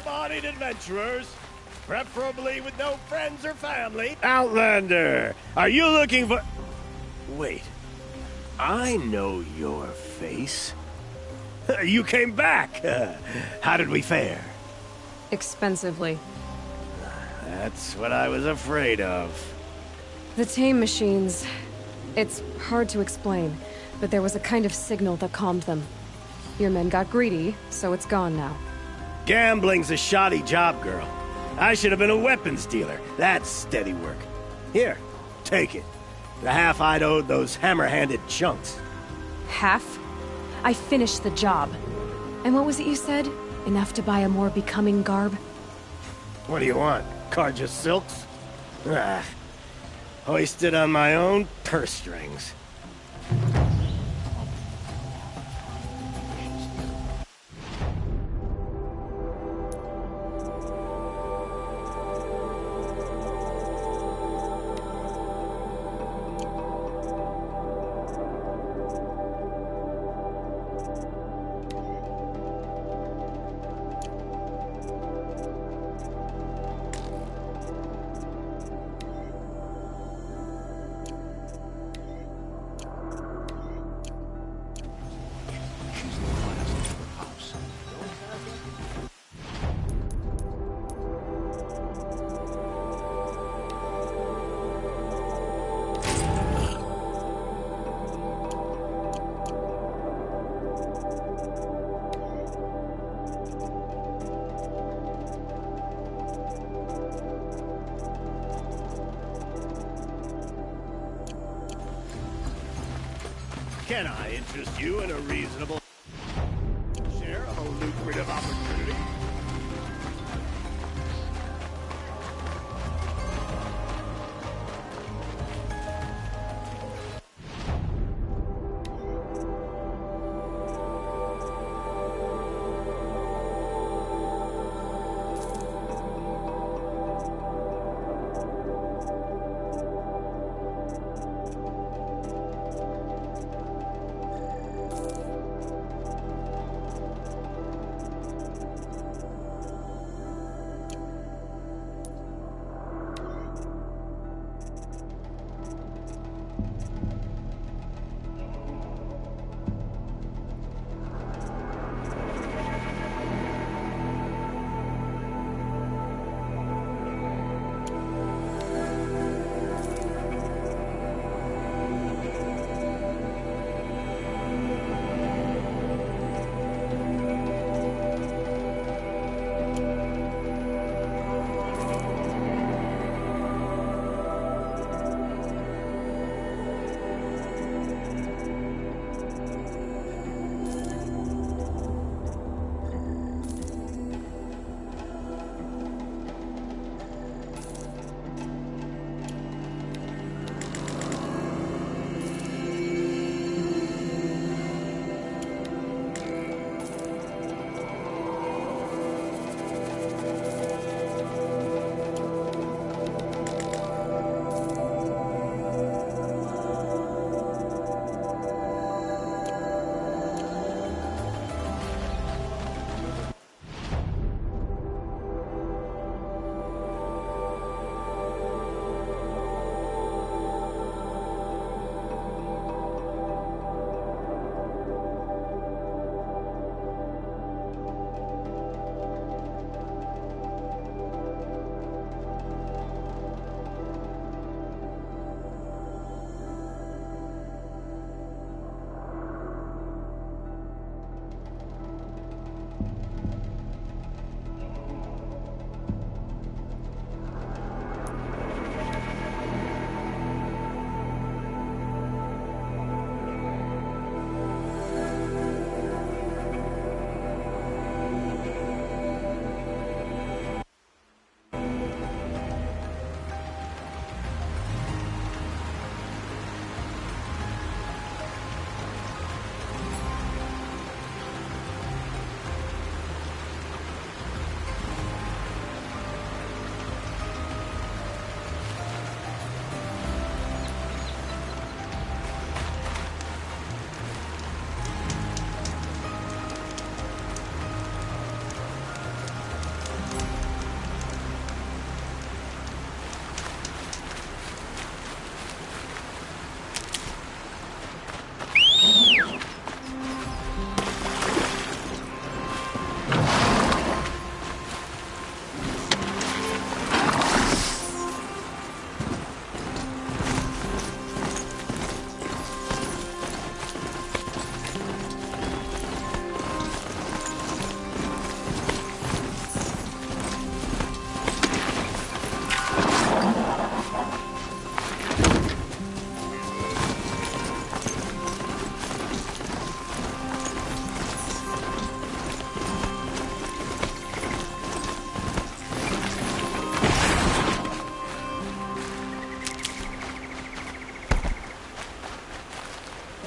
able-bodied adventurers, preferably with no friends or family. Outlander, are you looking for... Wait, I know your face. You came back. How did we fare? Expensively. That's what I was afraid of. The tame machines... It's hard to explain, but there was a kind of signal that calmed them. Your men got greedy, so it's gone now. Gambling's a shoddy job, girl. I should have been a weapons dealer. That's steady work. Here, take it. The half I'd owed those hammer-handed chunks. Half? I finished the job. And what was it you said? Enough to buy a more becoming garb? What do you want? Carja silks? Ah, hoisted on my own purse strings. Can I interest you in a reasonable share of a lucrative opportunity?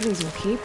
These will keep.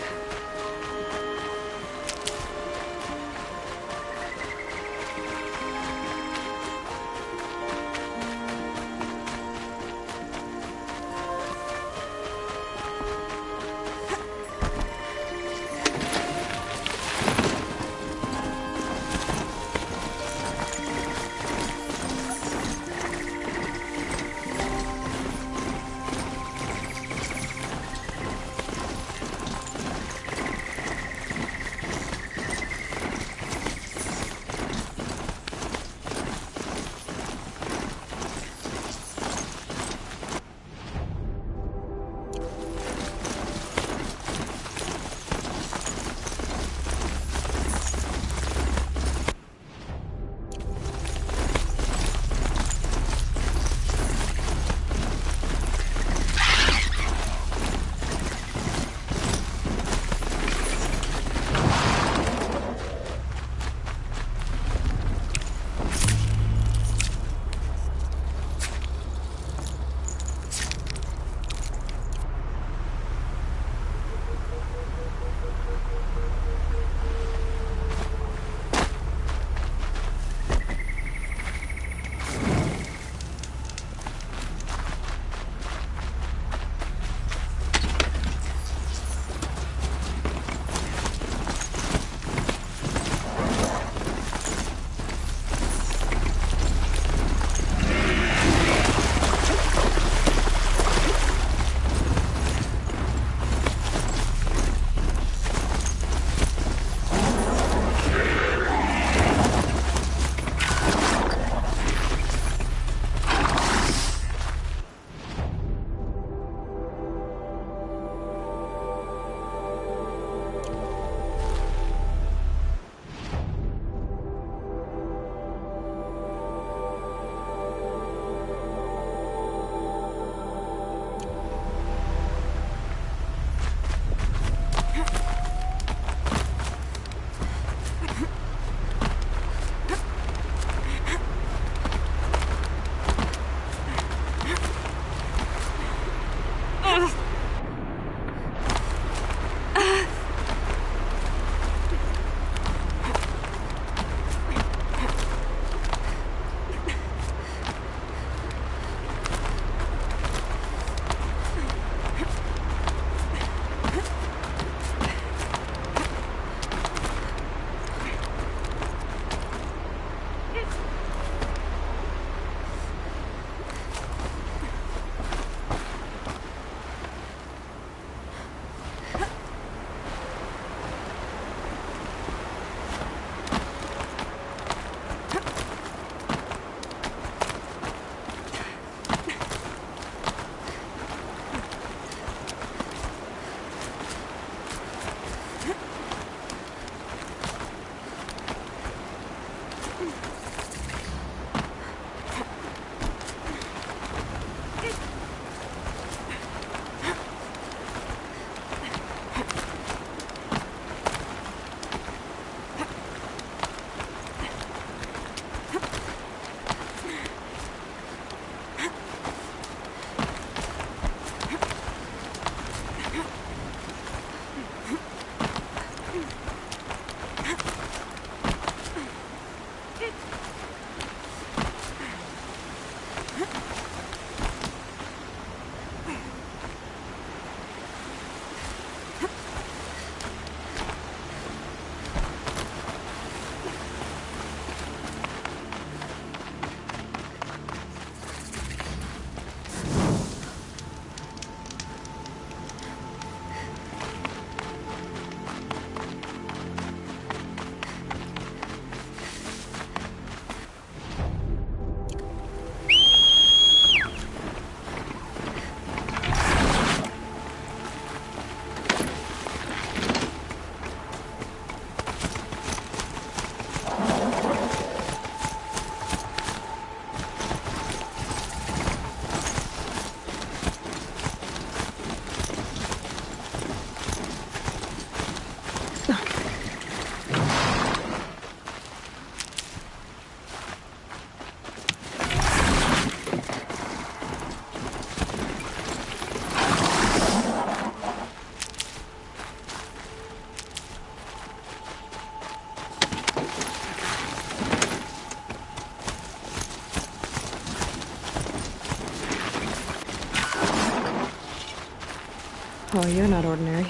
Oh, you're not ordinary.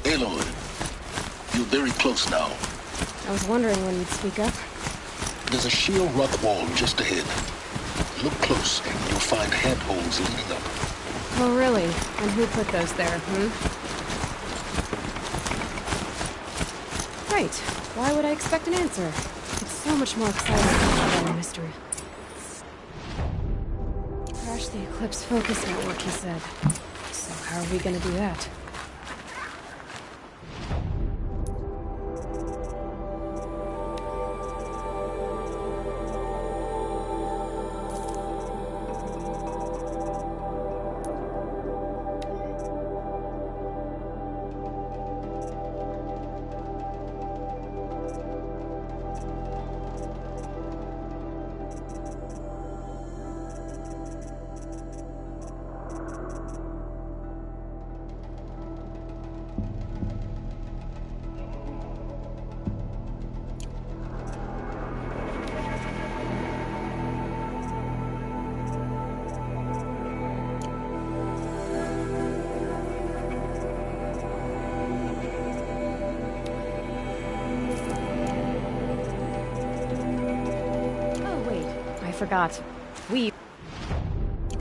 Aloy, you're very close now. I was wondering when you'd speak up. There's a shield rock wall just ahead. Look close, and you'll find handholds leading up. Oh, really? And who put those there, Right. Why would I expect an answer? It's so much more exciting than a mystery. Crash the Eclipse focus network, he said. So how are we gonna do that? Forgot. We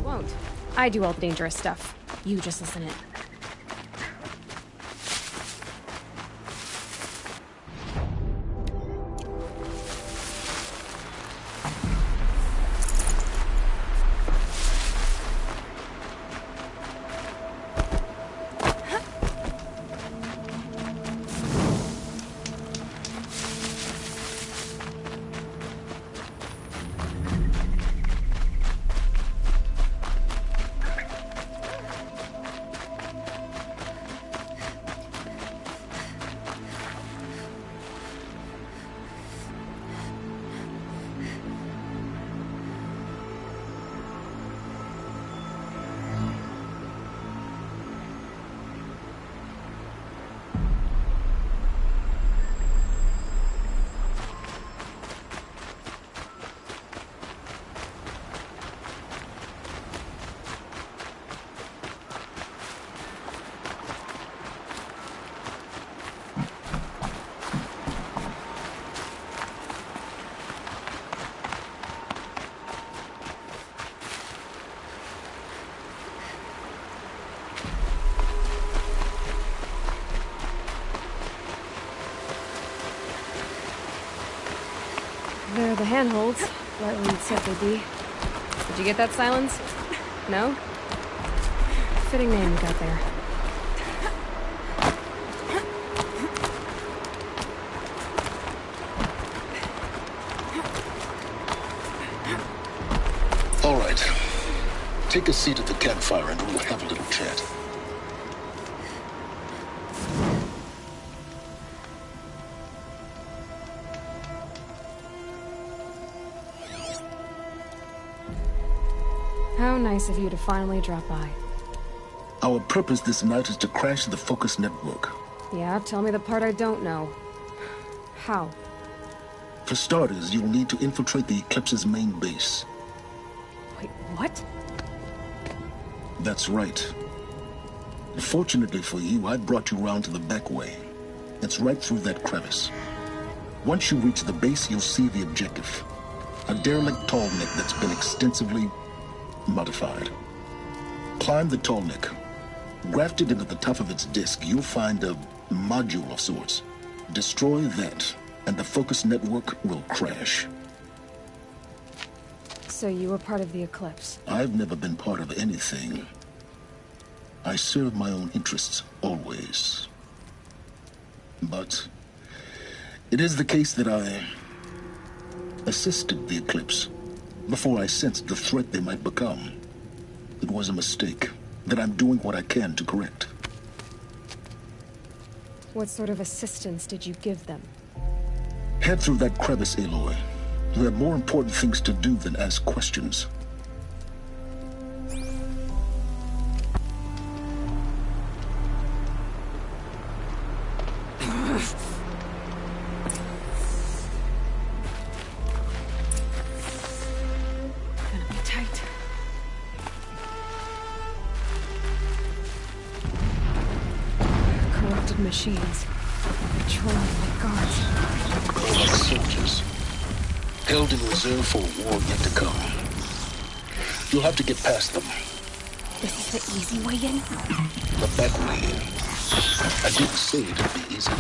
won't. I do all the dangerous stuff. You just listen in. There are the handholds, right where you'd said they'd be. Did you get that, Silence? No? Fitting name you got there. All right. Take a seat at the campfire and we'll have a little chat. How nice of you to finally drop by. Our purpose this night is to crash the Focus network. Yeah, tell me the part I don't know. How? For starters, you'll need to infiltrate the Eclipse's main base. Wait, what? That's right. Fortunately for you, I brought you round to the back way. It's right through that crevice. Once you reach the base, you'll see the objective. A derelict tall neck that's been extensively modified. Climb the tall neck. Grafted into the top of its disk, you'll find a module of sorts. Destroy that, and the focus network will crash. So you were part of the Eclipse. I've never been part of anything. I serve my own interests, always. But it is the case that I assisted the Eclipse before I sensed the threat they might become. It was a mistake that I'm doing what I can to correct. What sort of assistance did you give them? Head through that crevice, Aloy. You have more important things to do than ask questions. Gonna be tight. Corrupted machines. Patrolling like guards. More like soldiers. Held in reserve for a war yet to come. You'll have to get past them. This is the easy way in? The back way in. I didn't say it'd be easy.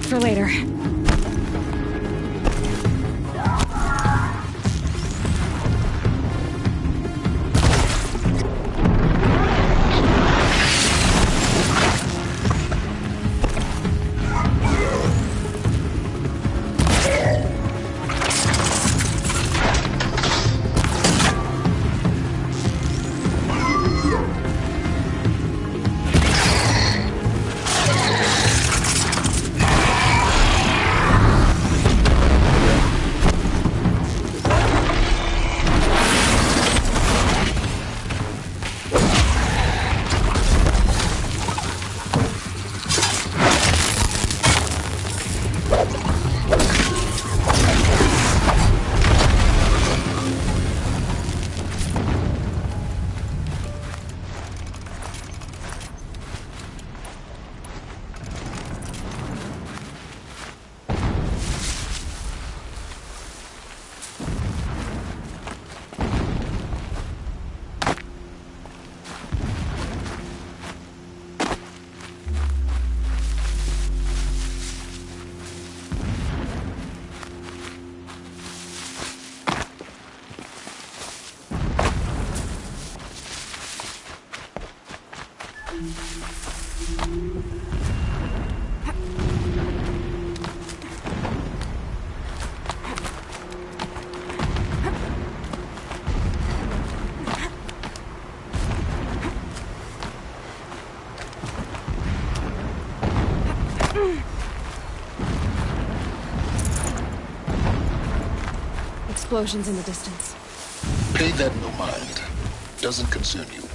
for later. Explosions in the distance. Pay that no mind. Doesn't concern you.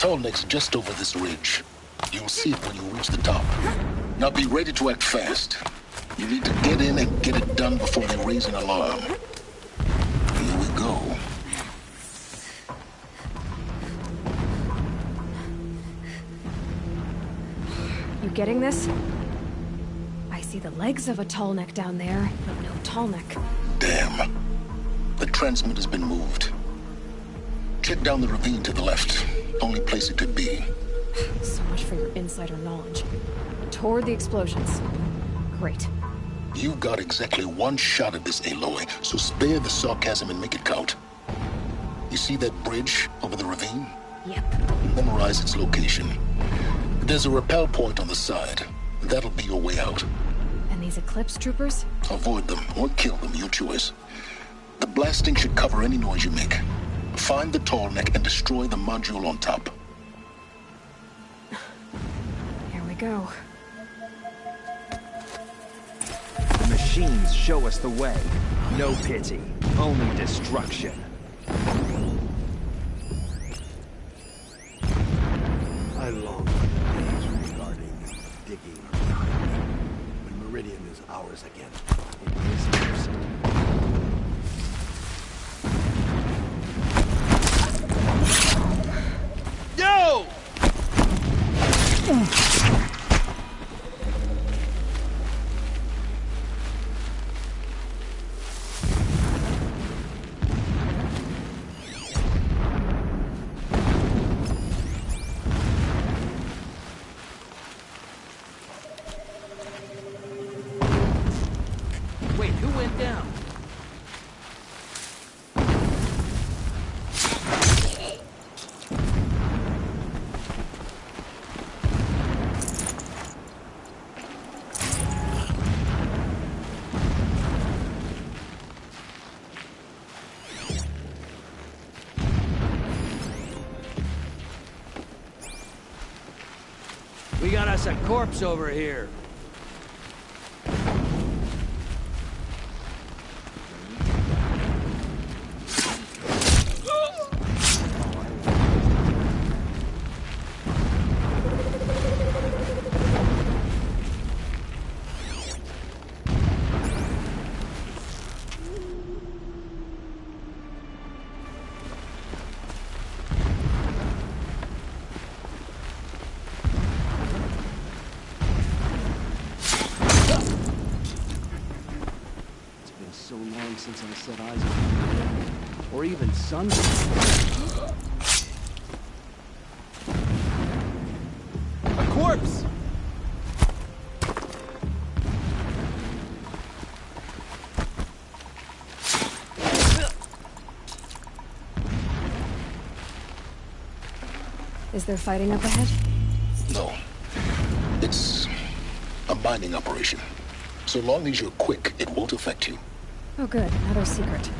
Tallneck's just over this ridge. You'll see it when you reach the top. Now be ready to act fast. You need to get in and get it done before they raise an alarm. Here we go. You getting this? I see the legs of a Tallneck down there, but no Tallneck. Damn. The transmitter's been moved. Check down the ravine to the left. Only place it could be. So much for your insider knowledge. Toward the explosions. Great. You've got exactly one shot at this, Aloy, so spare the sarcasm and make it count. You see that bridge over the ravine? Yep. Memorize its location. There's a rappel point on the side. That'll be your way out. And these Eclipse troopers? Avoid them or kill them, your choice. The blasting should cover any noise you make. Find the Tallneck and destroy the module on top. Here we go. The machines show us the way. No pity, only destruction. I long for the days regarding digging when Meridian is ours again. It is first. Yo! Wait, who went down? We got us a corpse over here. So long since I set eyes on you, or even sunlight. A corpse! Is there fighting up ahead? No. It's a mining operation. So long as you're quick, it won't affect you. Oh good, another secret.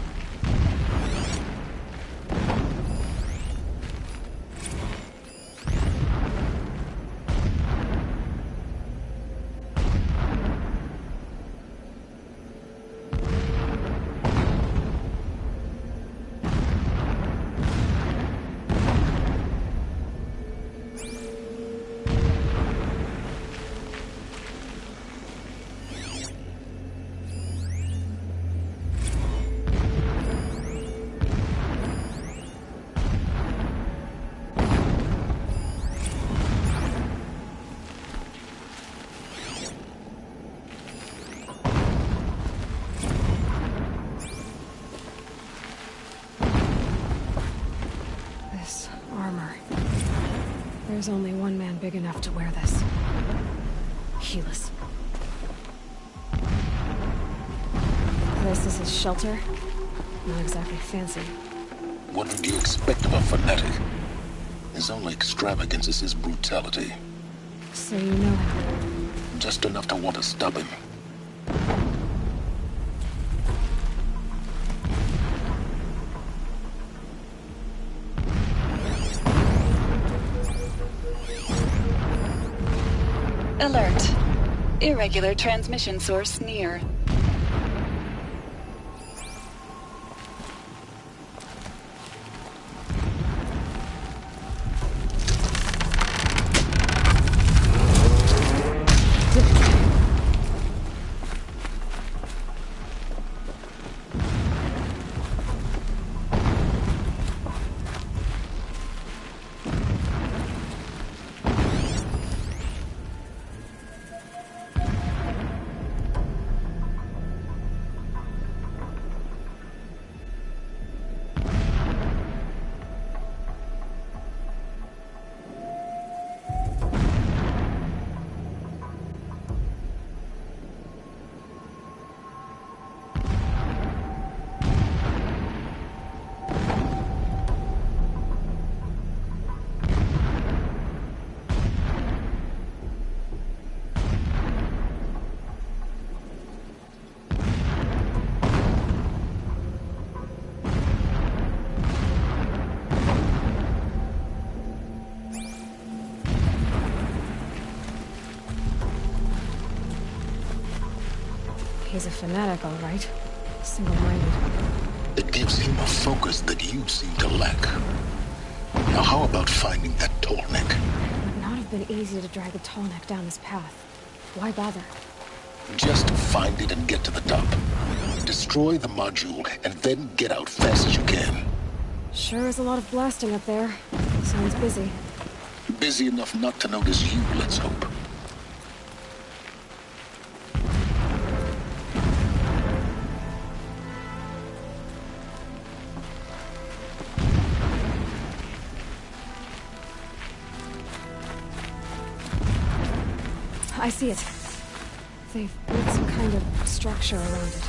There's only one man big enough to wear this. Helis. This is his shelter. Not exactly fancy. What would you expect of a fanatic? His only extravagance is his brutality. So you know him? Just enough to want to stop him. Alert. Irregular transmission source near. He's a fanatic, all right. Single-minded. It gives him a focus that you seem to lack. Now how about finding that Tallneck? It would not have been easy to drag the Tallneck down this path. Why bother? Just find it and get to the top. Destroy the module, and then get out fast as you can. Sure is a lot of blasting up there. Sounds busy. Busy enough not to notice you, let's hope. I see it. They've built some kind of structure around it.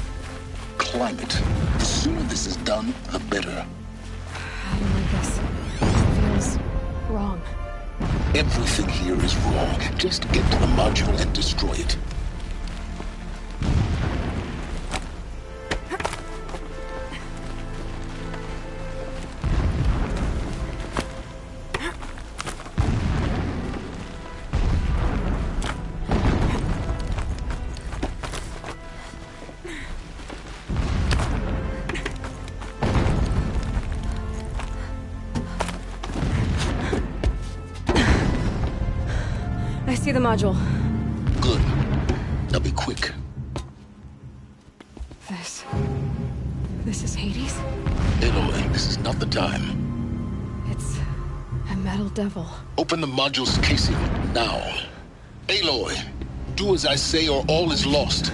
Climb it. The sooner this is done, the better. I don't like this. It feels wrong. Everything here is wrong. Just get to the module and destroy it. I see the module. Good. Now be quick. This is Hades? Aloy, this is not the time. It's a metal devil. Open the module's casing, now. Aloy, do as I say or all is lost.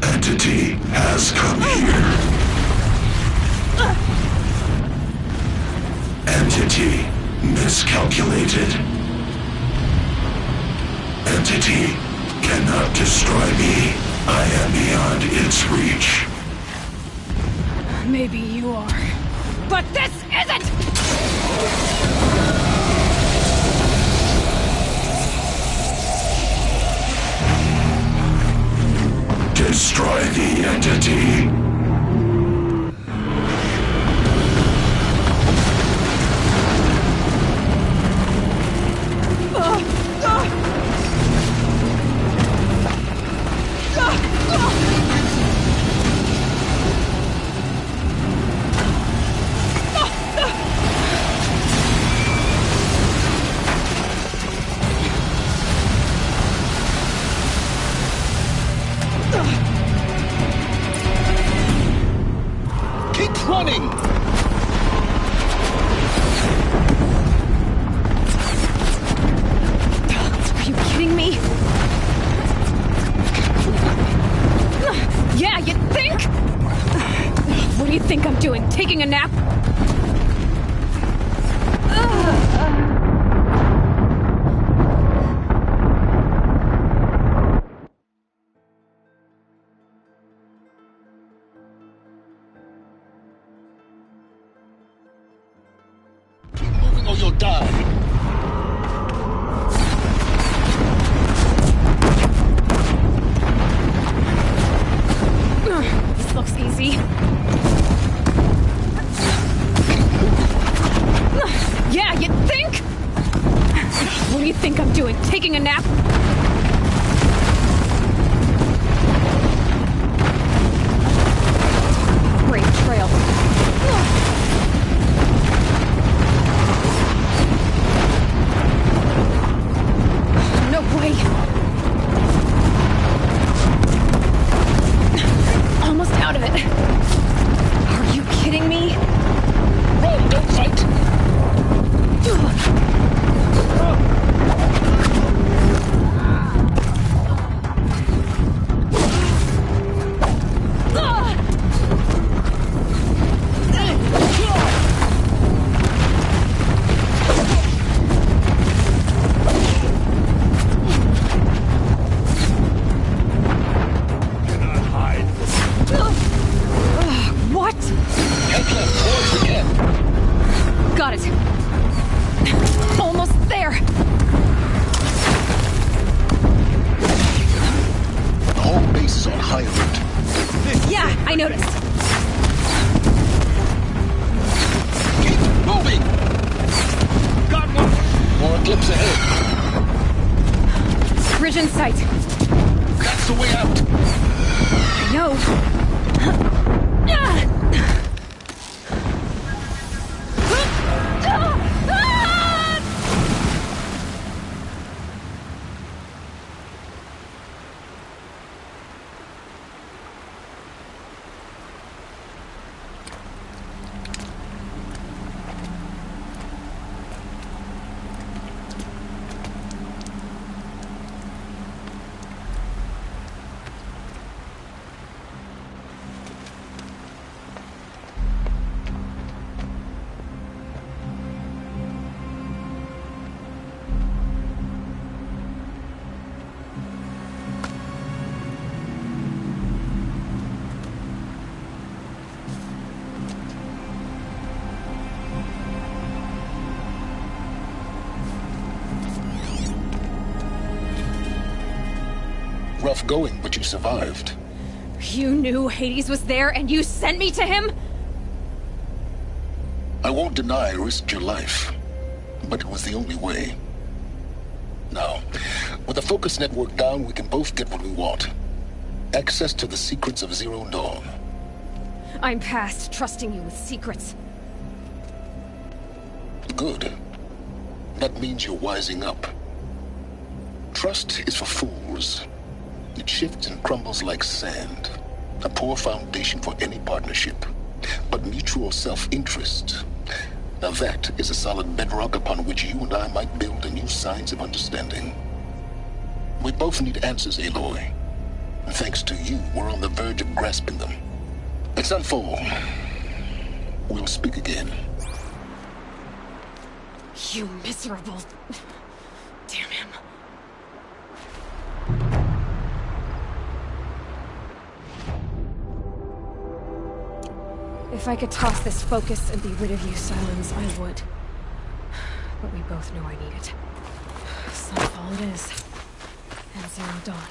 Entity has come here. Entity miscalculated. Entity cannot destroy me. I am beyond its reach. Maybe you are. But this isn't! Destroy the entity. Keep running! Are you kidding me? Yeah, you think? What do you think I'm doing? Taking a nap? Keep moving or you'll die. This looks easy. Yeah, you think? What do you think I'm doing? Taking a nap? Great trail. No way. Almost out of it. Are you kidding me? Run, don't fight! Eclipse ahead. Bridge in sight. That's the way out. I know. Rough going, but you survived. You knew Hades was there and you sent me to him? I won't deny I risked your life, but it was the only way. Now, with the focus network down, we can both get what we want. Access to the secrets of Zero Dawn. I'm past trusting you with secrets. Good. That means you're wising up. Trust is for fools. It shifts and crumbles like sand. A poor foundation for any partnership. But mutual self-interest. Now that is a solid bedrock upon which you and I might build a new science of understanding. We both need answers, Aloy. And thanks to you, we're on the verge of grasping them. Let's unfold. We'll speak again. You miserable... Damn him. If I could toss this focus and be rid of you, Silence, I would. But we both know I need it. Sunfall it is. And Zero Dawn.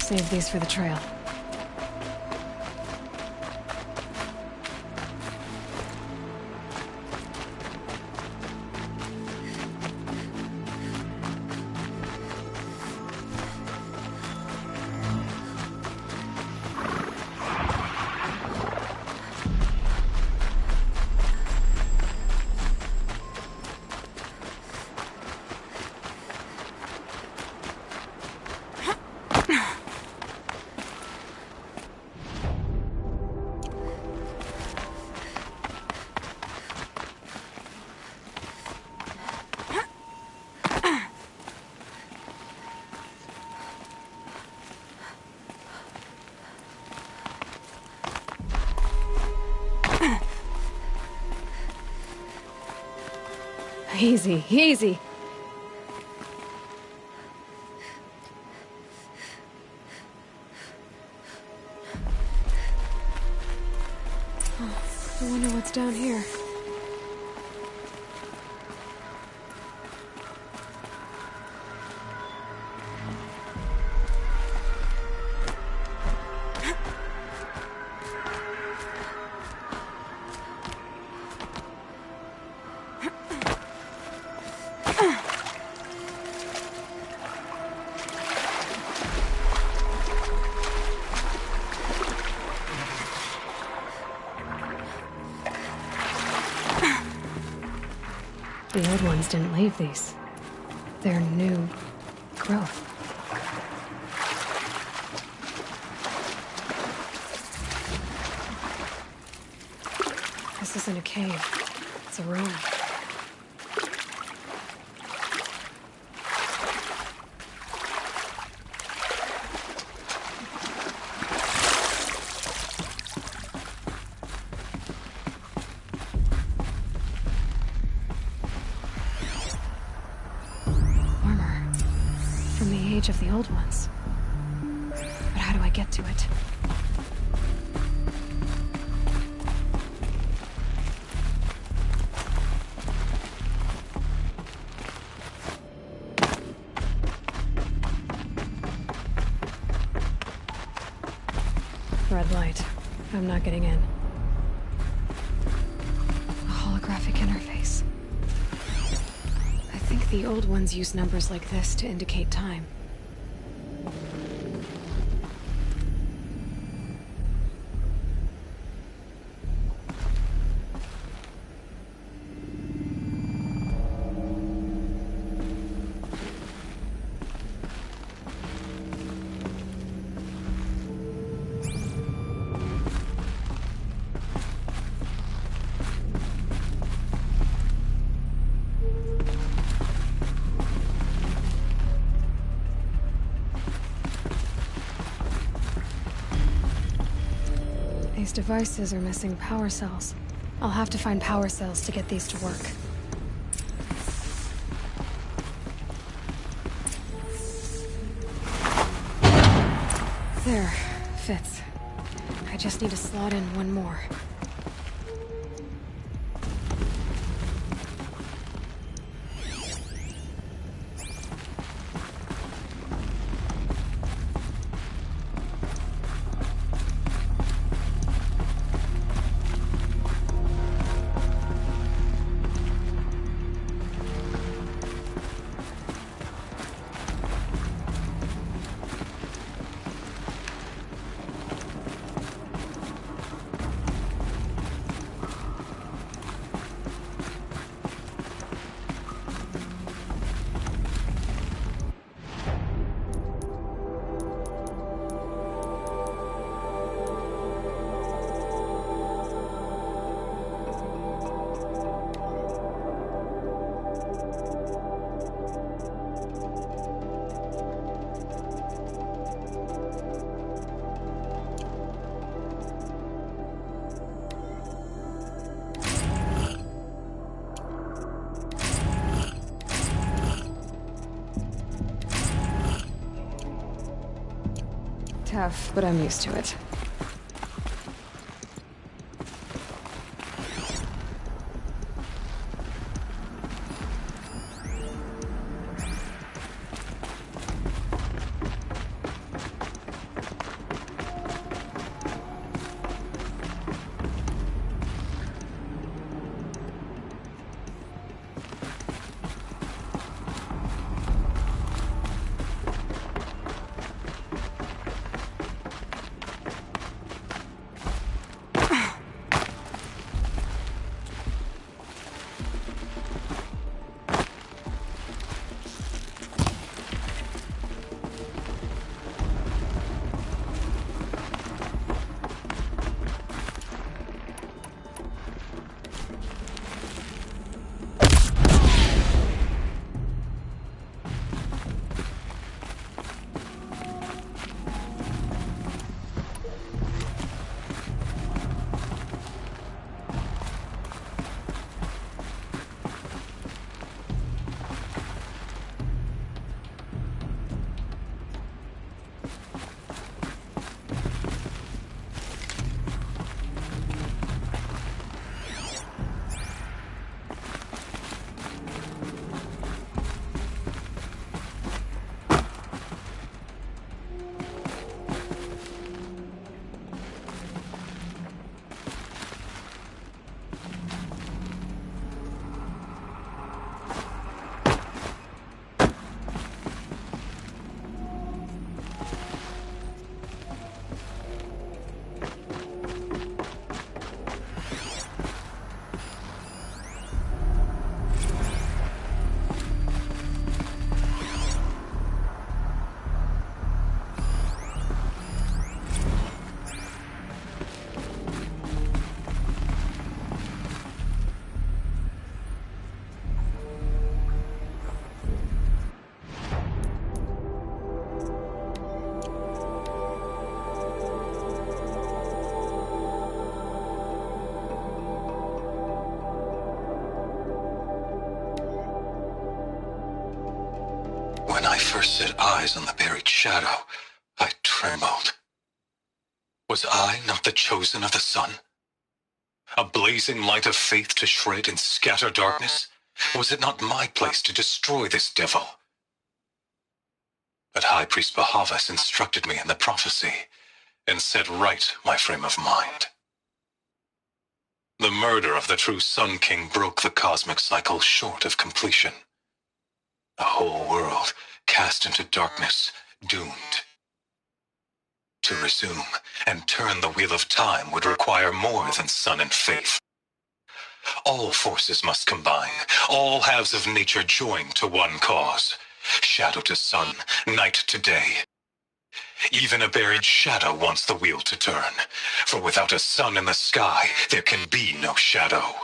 Save these for the trail. Easy, easy. Oh, I wonder what's down here. The old ones didn't leave these. They're new growth. This isn't a cave. It's a room. Of the old ones. But how do I get to it? Red light. I'm not getting in. A holographic interface. I think the old ones use numbers like this to indicate time. These devices are missing power cells. I'll have to find power cells to get these to work. There. Fits. I just need to slot in one more. Tough, but I'm used to it. When I first set eyes on the buried shadow, I trembled. Was I not the chosen of the sun? A blazing light of faith to shred and scatter darkness? Was it not my place to destroy this devil? But High Priest Bahavas instructed me in the prophecy and set right my frame of mind. The murder of the true Sun King broke the cosmic cycle short of completion. The whole world cast into darkness, doomed. To resume and turn the wheel of time would require more than sun and faith. All forces must combine, all halves of nature join to one cause. Shadow to sun, night to day. Even a buried shadow wants the wheel to turn, for without a sun in the sky, there can be no shadow.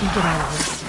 can get out of this.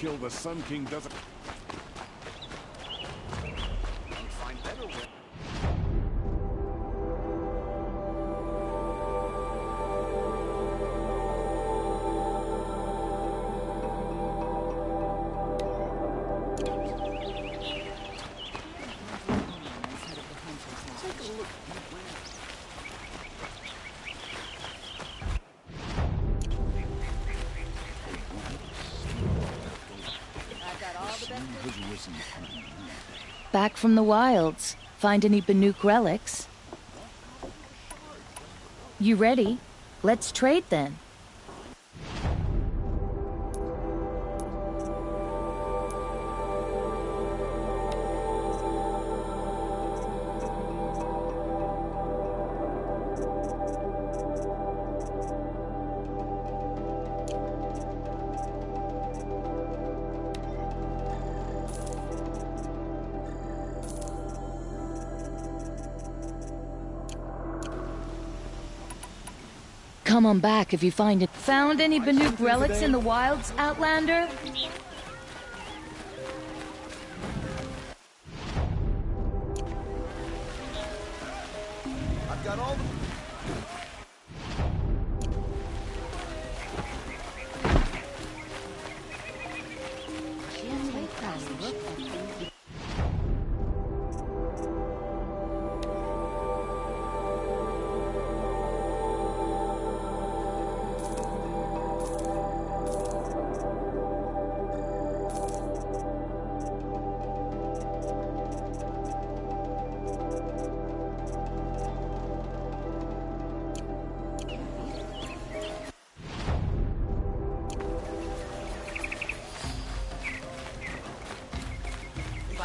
kill the Sun King doesn't... Back from the wilds. Find any Banuk relics? You ready? Let's trade then. Come on back if you find it. Found any Banuk relics in the wilds, Outlander? I've got all the...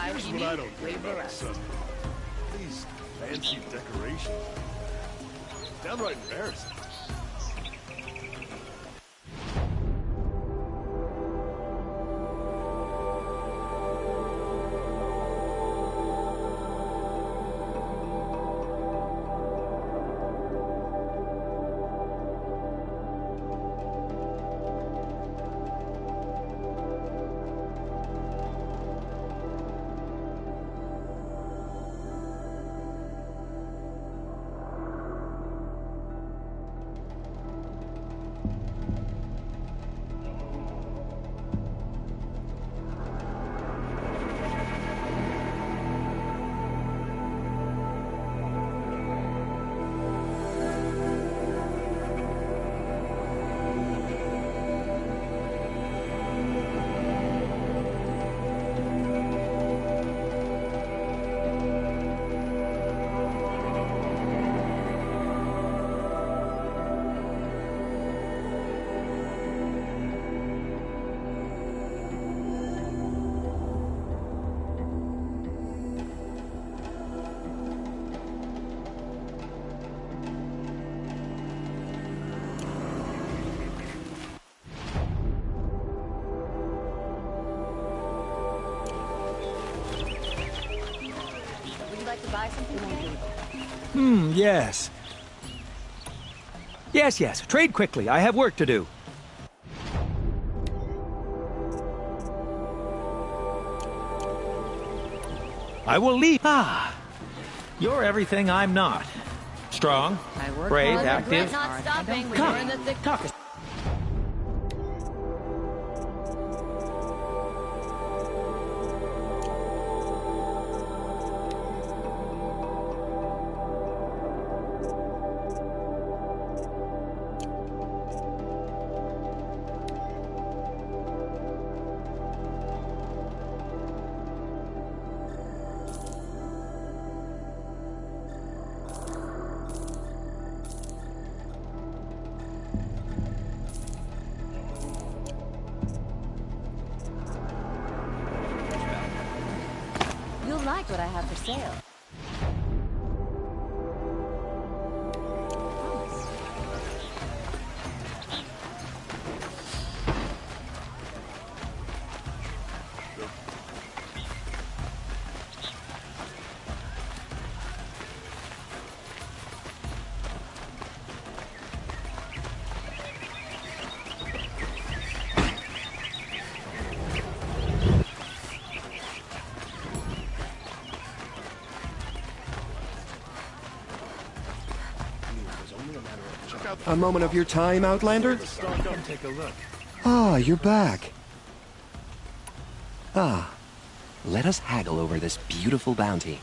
Here's what I don't get about the sun. These fancy decorations. Downright embarrassing. Yes. Yes. Trade quickly. I have work to do. I will leave. You're everything I'm not. Strong, brave, active. Come, talk. Like what I have for sale. A moment of your time, Outlander? Take a look. Ah, you're back. Let us haggle over this beautiful bounty.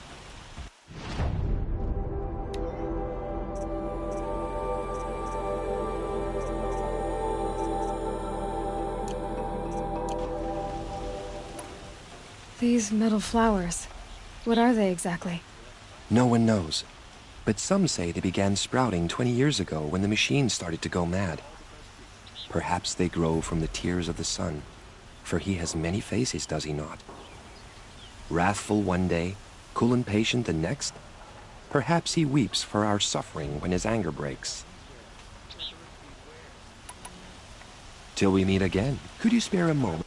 These metal flowers, what are they exactly? No one knows. But some say they began sprouting 20 years ago when the machines started to go mad. Perhaps they grow from the tears of the sun, for he has many faces, does he not? Wrathful one day, cool and patient the next. Perhaps he weeps for our suffering when his anger breaks. Till we meet again, could you spare a moment?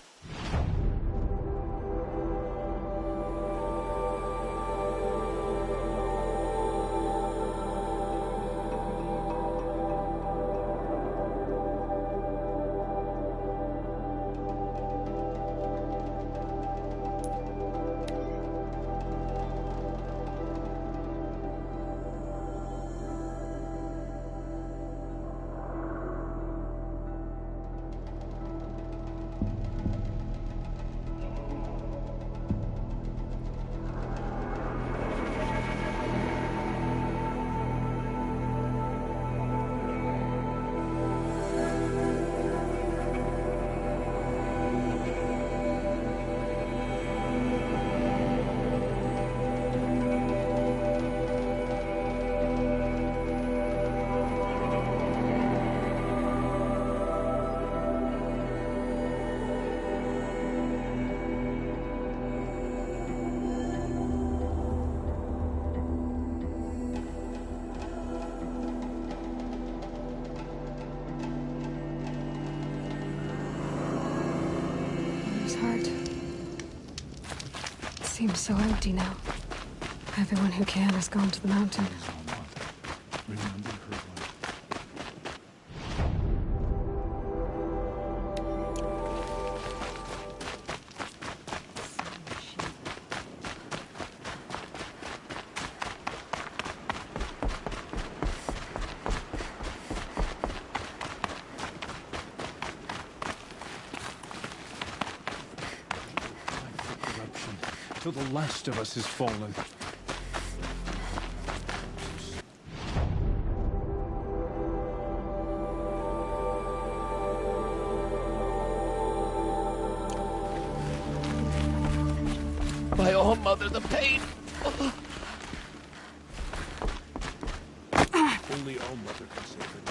seems so empty now. Everyone who can has gone to the mountain. Remember her life. Till the last of us is fallen. My own mother, the pain! Only All Mother can save her.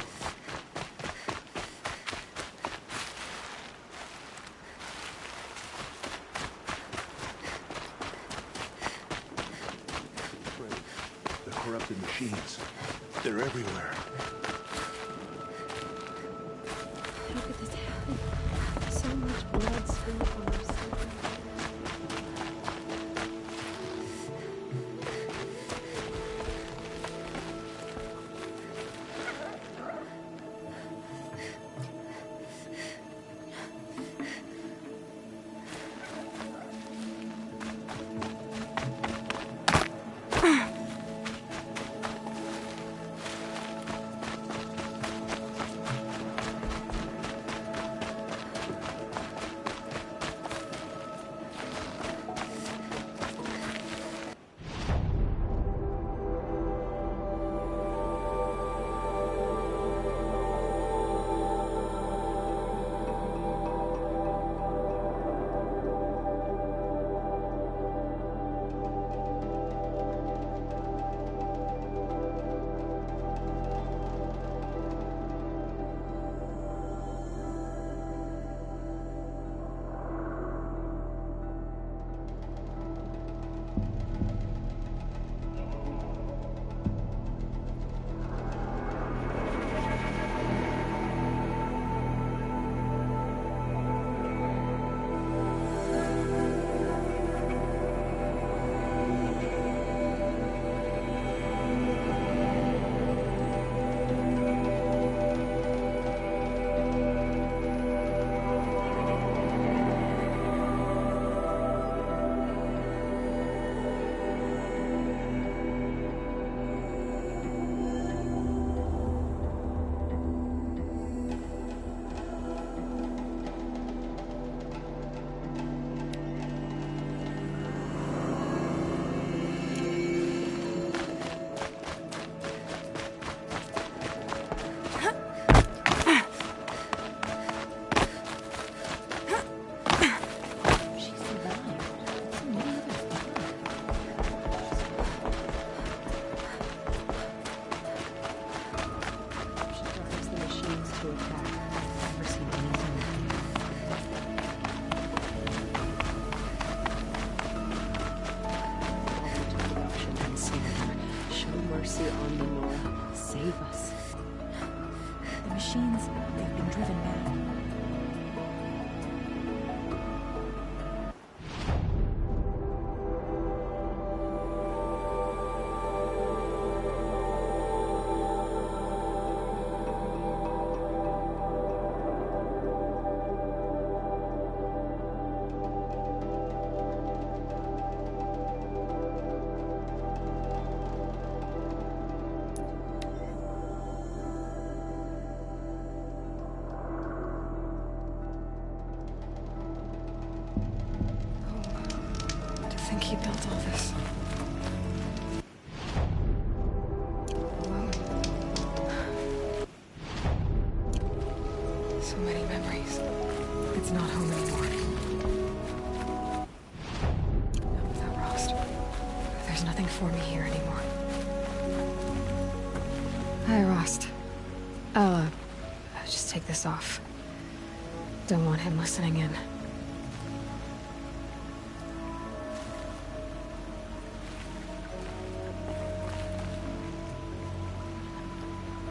The corrupted machines. They're everywhere. How could this happen? So much blood spilled on our side. mercy on me, Nora. Save us. The machines, they've been driven mad. I think he built all this. Alone. So many memories. It's not home anymore. Not without Rost. There's nothing for me here anymore. Hi, Rost. I'll just take this off. Don't want him listening in.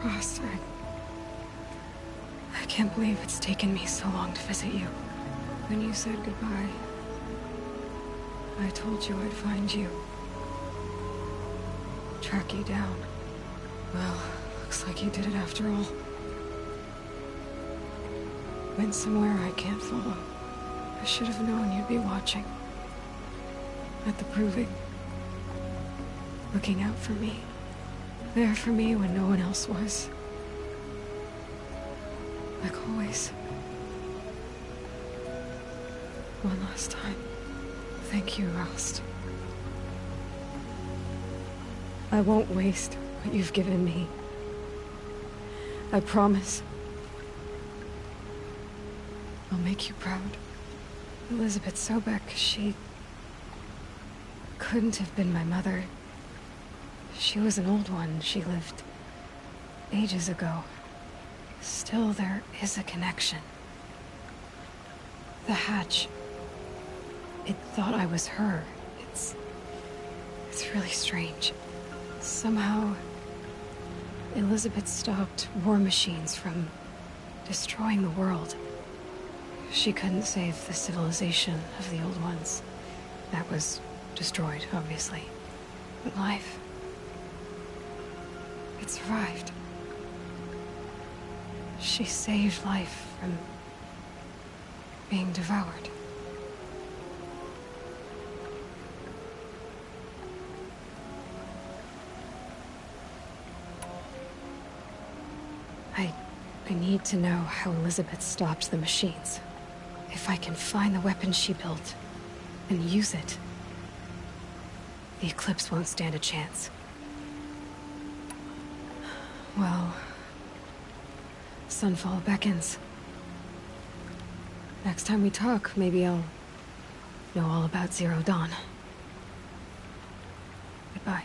Rost, I can't believe it's taken me so long to visit you. When you said goodbye, I told you I'd find you. Track you down. Well, looks like you did it after all. Went somewhere I can't follow. I should have known you'd be watching. At the Proving. Looking out for me. There for me when no one else was. Like always. One last time. Thank you, Rost. I won't waste what you've given me. I promise. I'll make you proud. Elizabeth Sobek, she couldn't have been my mother. She was an old one. She lived ages ago. Still, there is a connection. The hatch. It thought I was her. It's really strange. Somehow, Elizabeth stopped war machines from destroying the world. She couldn't save the civilization of the old ones. That was destroyed, obviously. But life... it survived. She saved life from being devoured. I need to know how Elizabeth stopped the machines. If I can find the weapon she built and use it, the Eclipse won't stand a chance. Well, Sunfall beckons. Next time we talk, maybe I'll know all about Zero Dawn. Goodbye.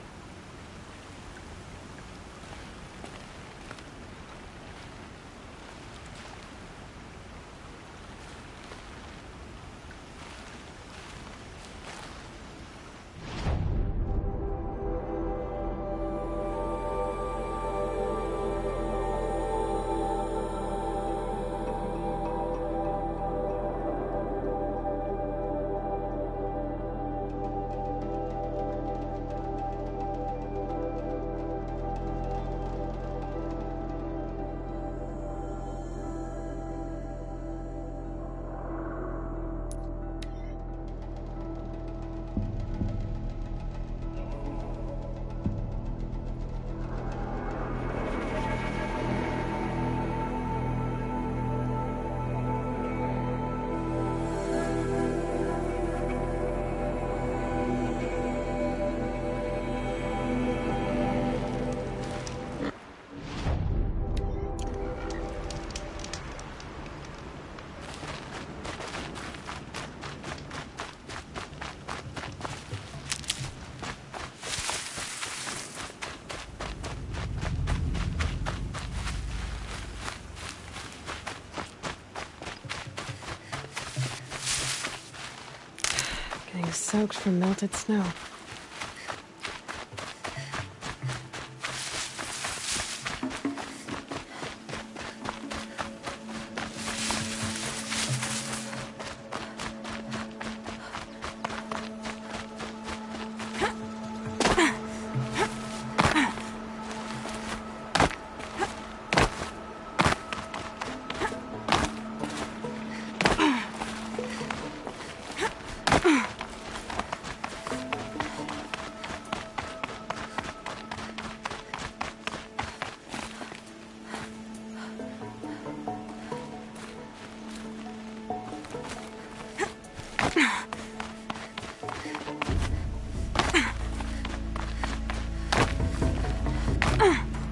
Soaked from melted snow.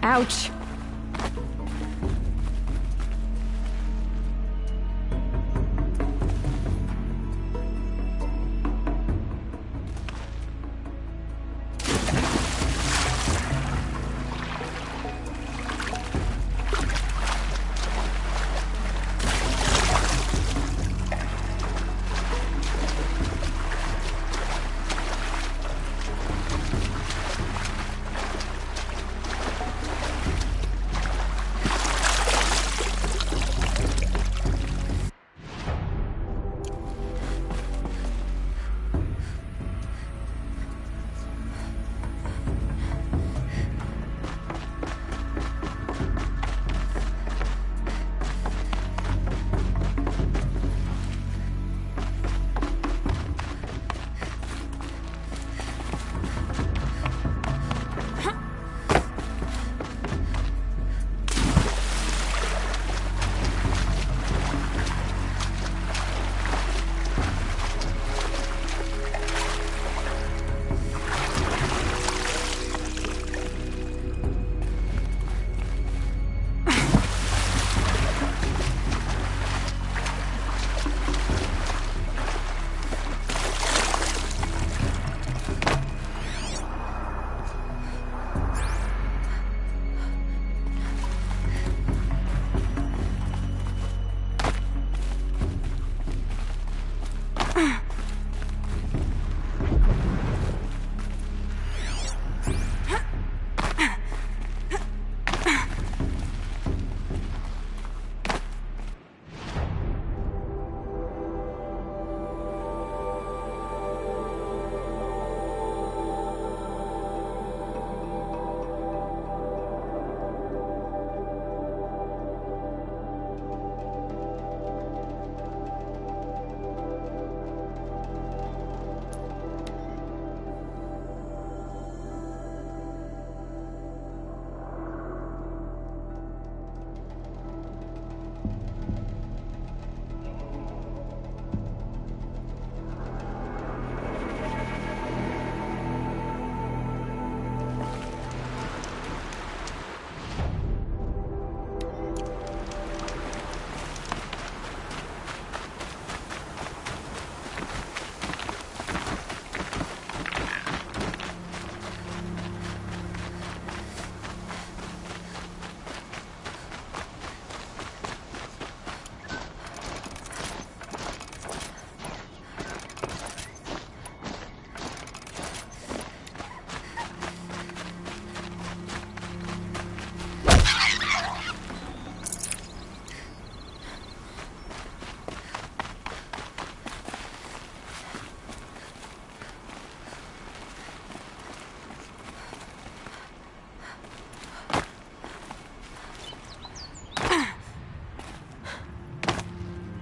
Ouch.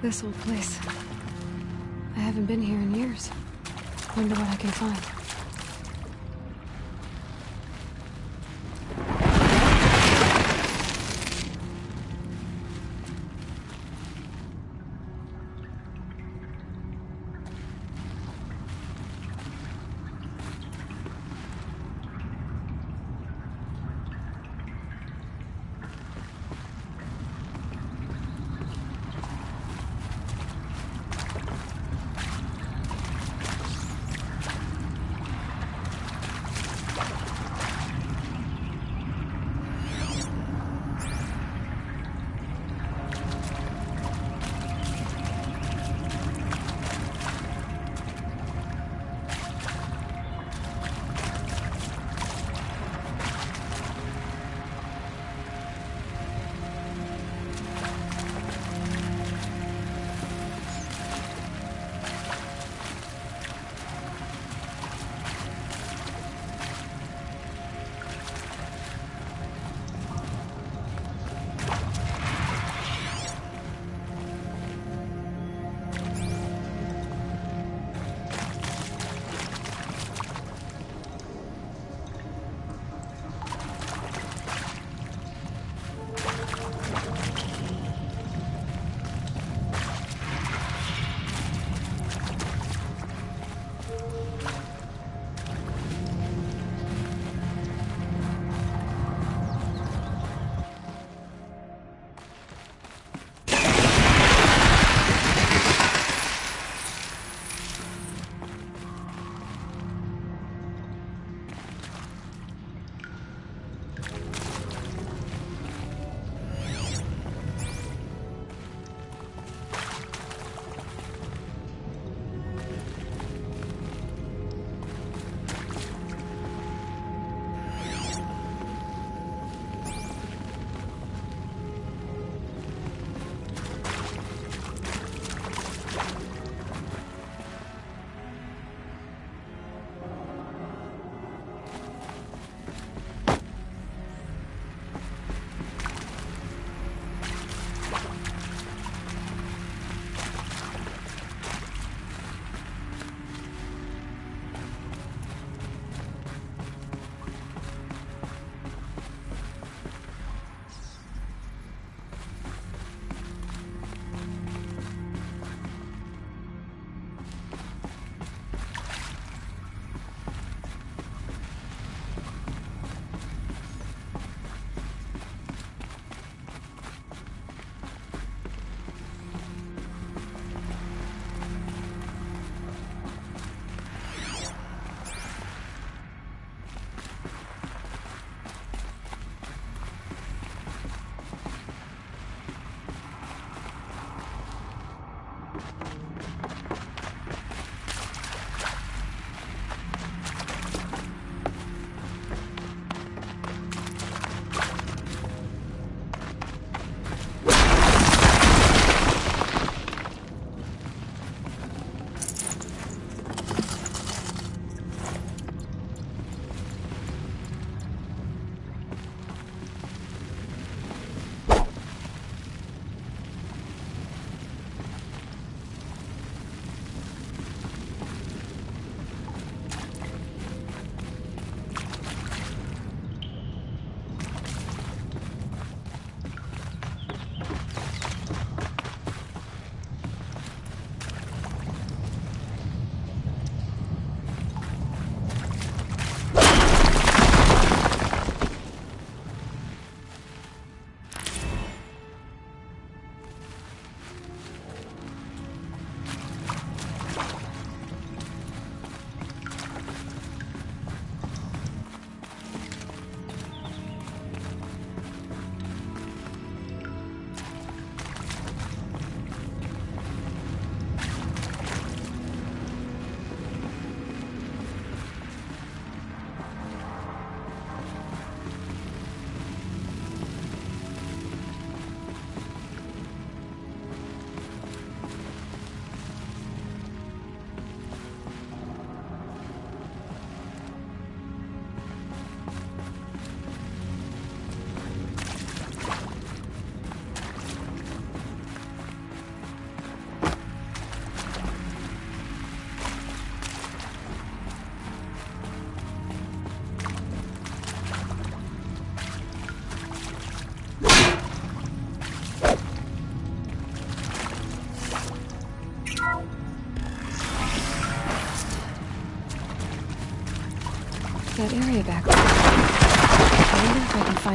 This old place. I haven't been here in years. Wonder what I can find.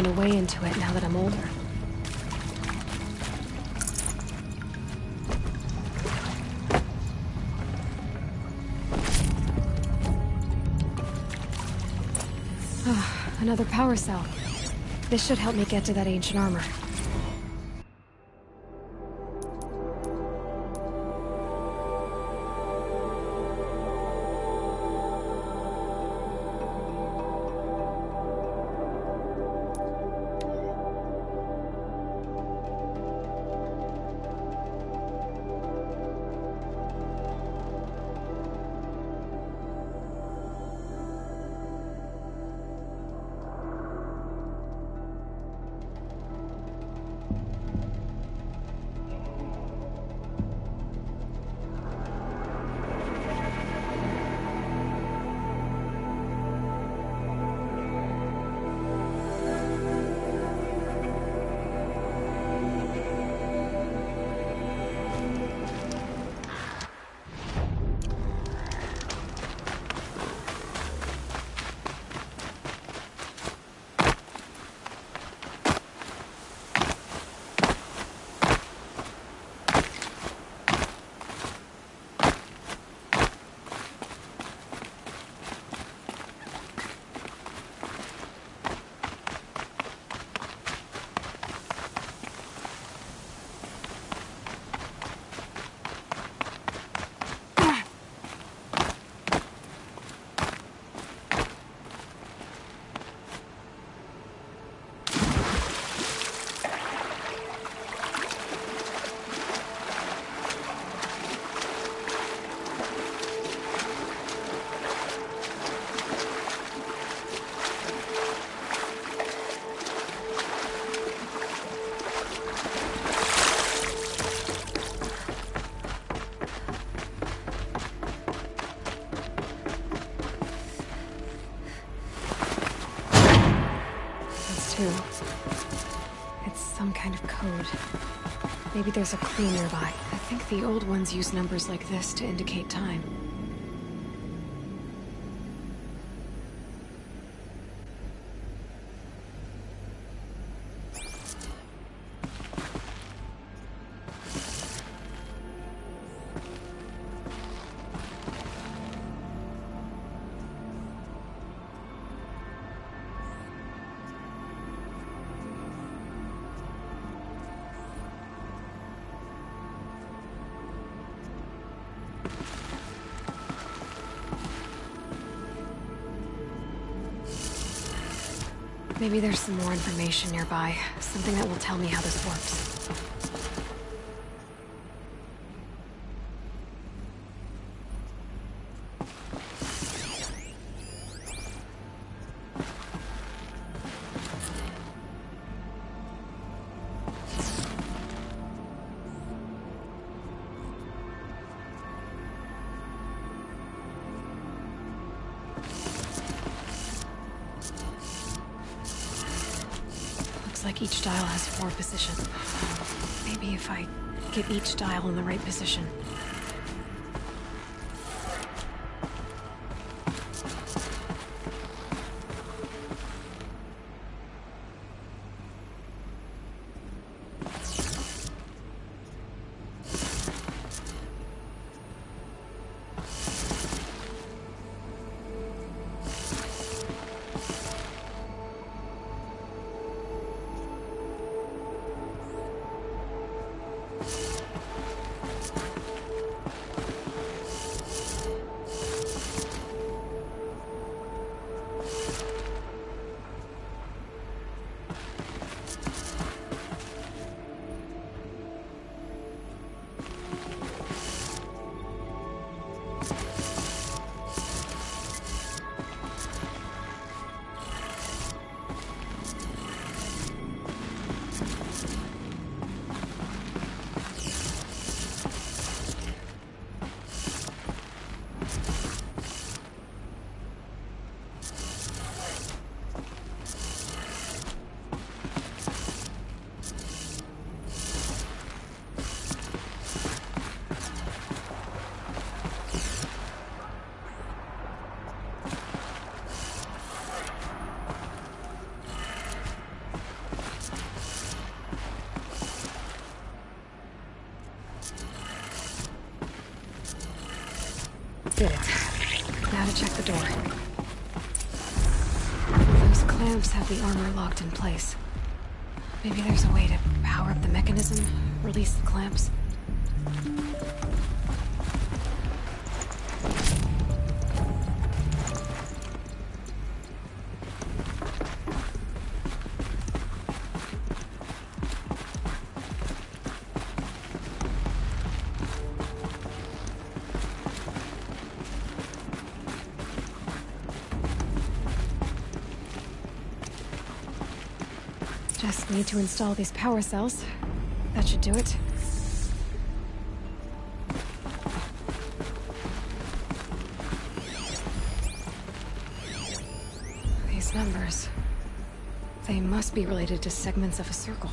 find a way into it now that I'm older. Another power cell. This should help me get to that ancient armor. It's some kind of code. Maybe there's a clue nearby. I think the old ones use numbers like this to indicate time. Maybe there's some more information nearby. Something that will tell me how this works. Like each dial has 4 positions. Maybe if I get each dial in the right position. did it. Now to check the door. Those clamps have the armor locked in place. Maybe there's a way to power up the mechanism, release the clamps. Just need to install these power cells. That should do it. These numbers... they must be related to segments of a circle.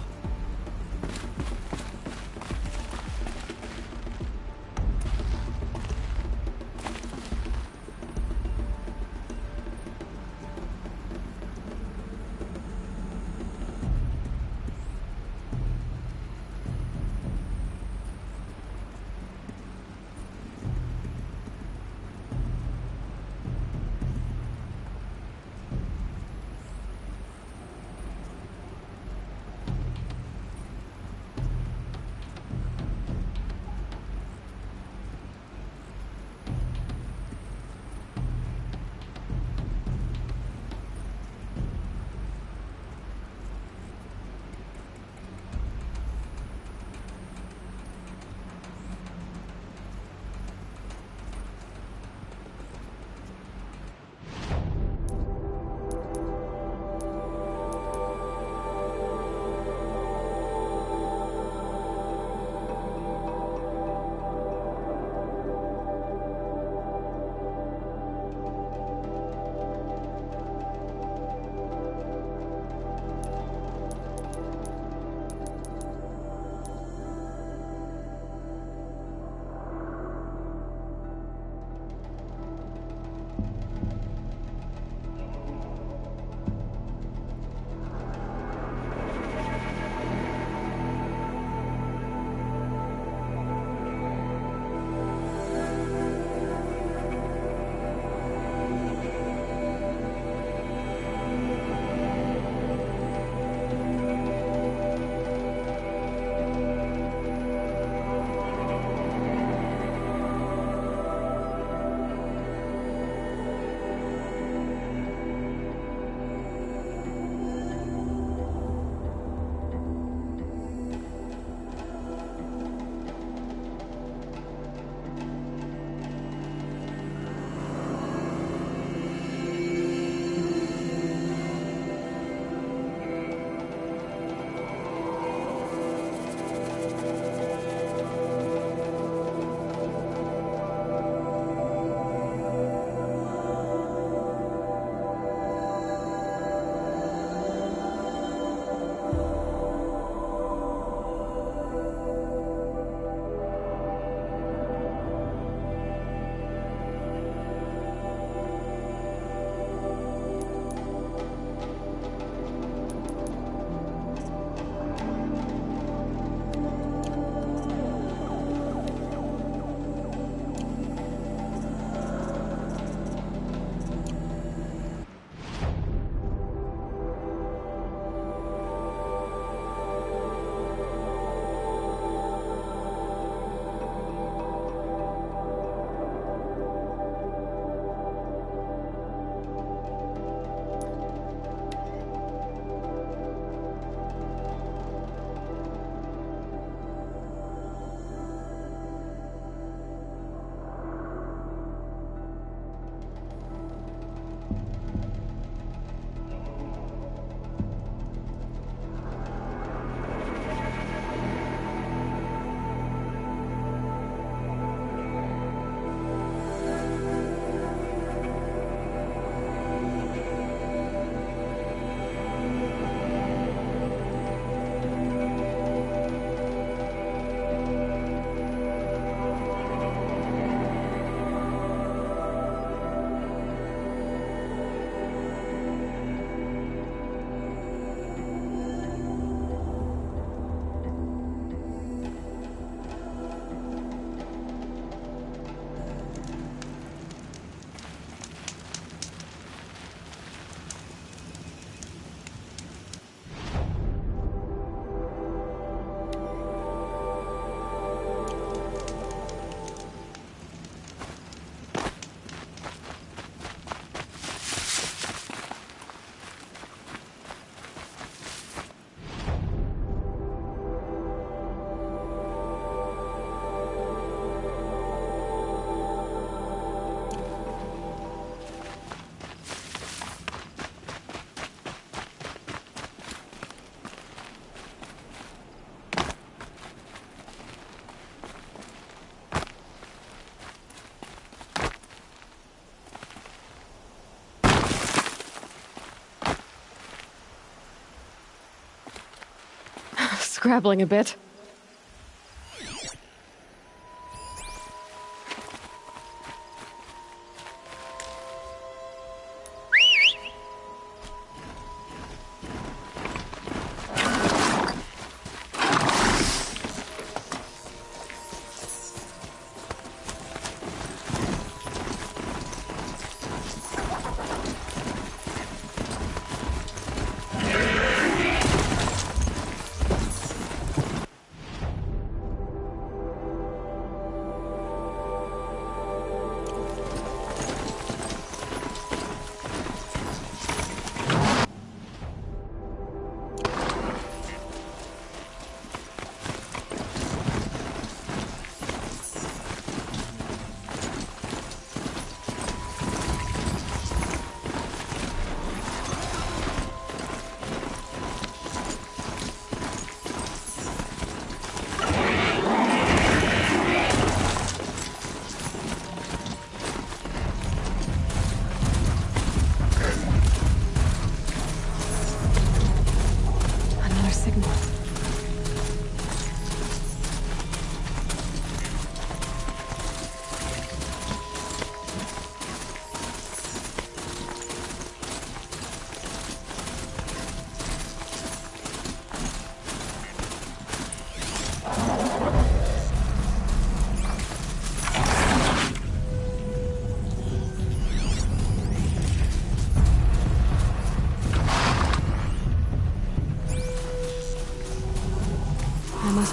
grappling a bit.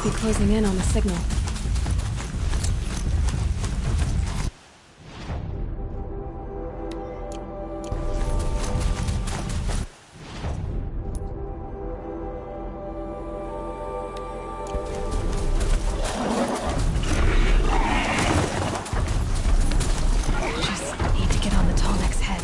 Be closing in on the signal. Just need to get on the Tallneck's head.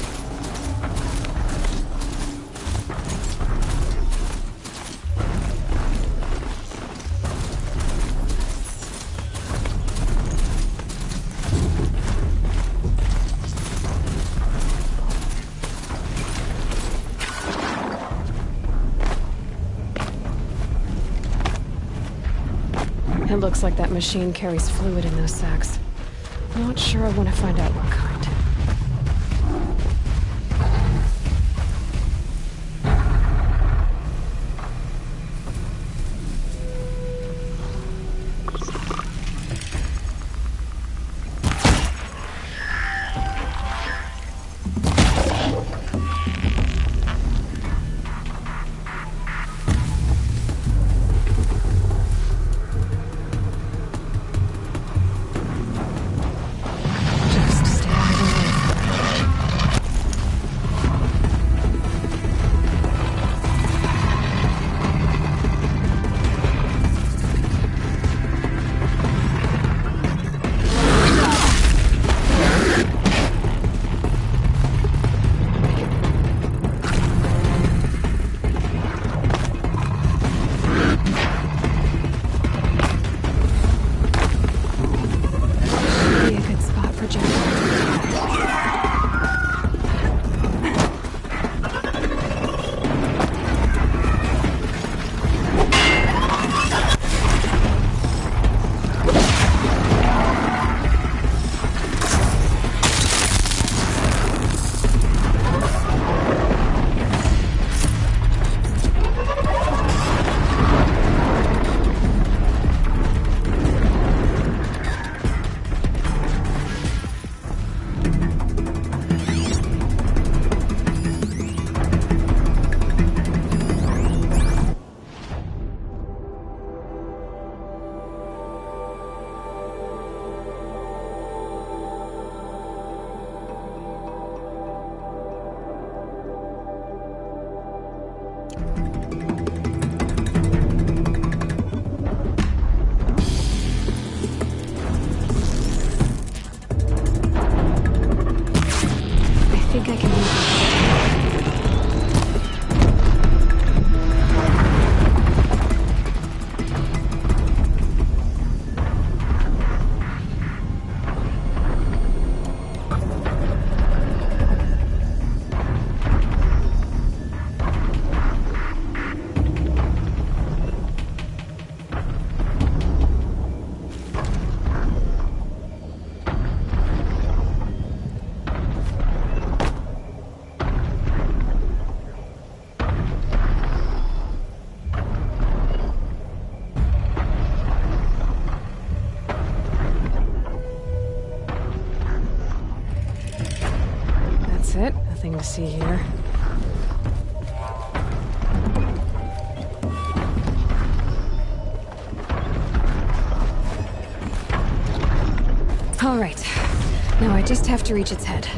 It looks like that machine carries fluid in those sacks. Not sure I want to find out what kind. Just stay anything to see here. All right. Now I just have to reach its head.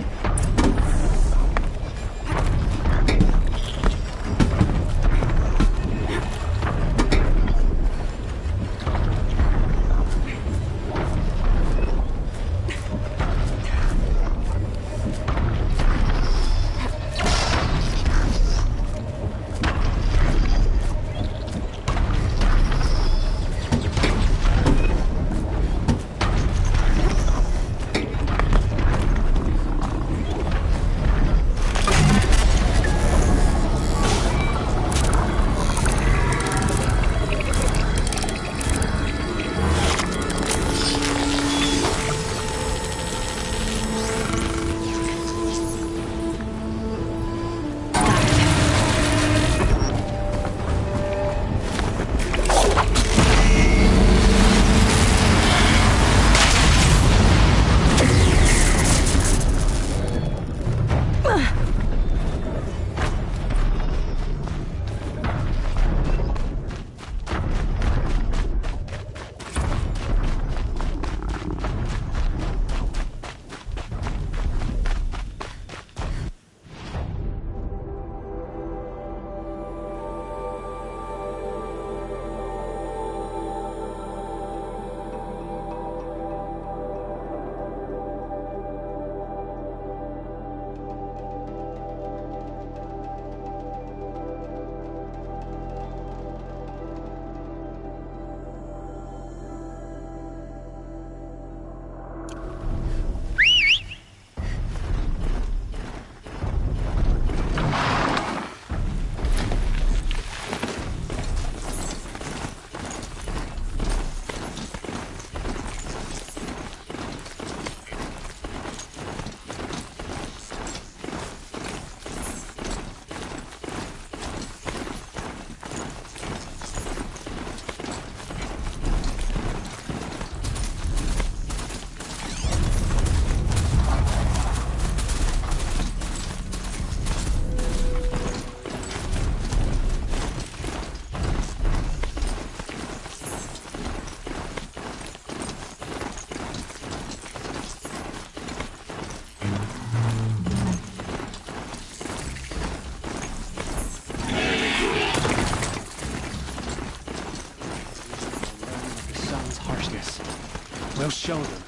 We'll show them.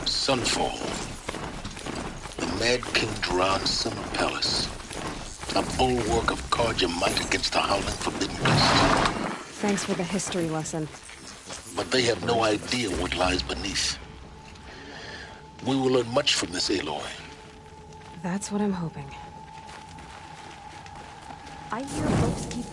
Sunfall. The Mad King Duran's summer palace. A bulwark of Carja might against the howling forbidden beast. Thanks for the history lesson. But they have no idea what lies beneath. We will learn much from this Aloy. That's what I'm hoping. I hear folks keep...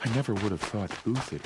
I never would have thought Uthid.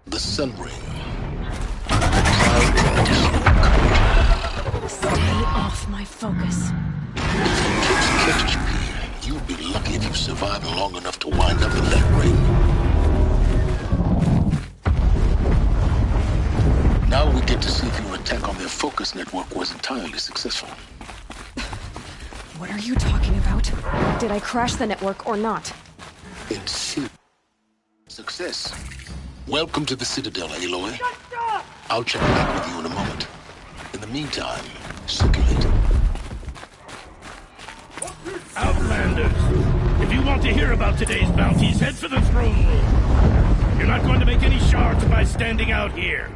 The Sun Ring. Stay off my focus. You'd be lucky if you survived long enough to wind up in that ring. Now we get to see if your attack on their focus network was entirely successful. What are you talking about? Did I crash the network or not? Success. Welcome to the Citadel, Aloy. I'll check back with you in a moment. In the meantime, circulate. Outlanders, if you want to hear about today's bounties, head for the throne room. You're not going to make any shards by standing out here.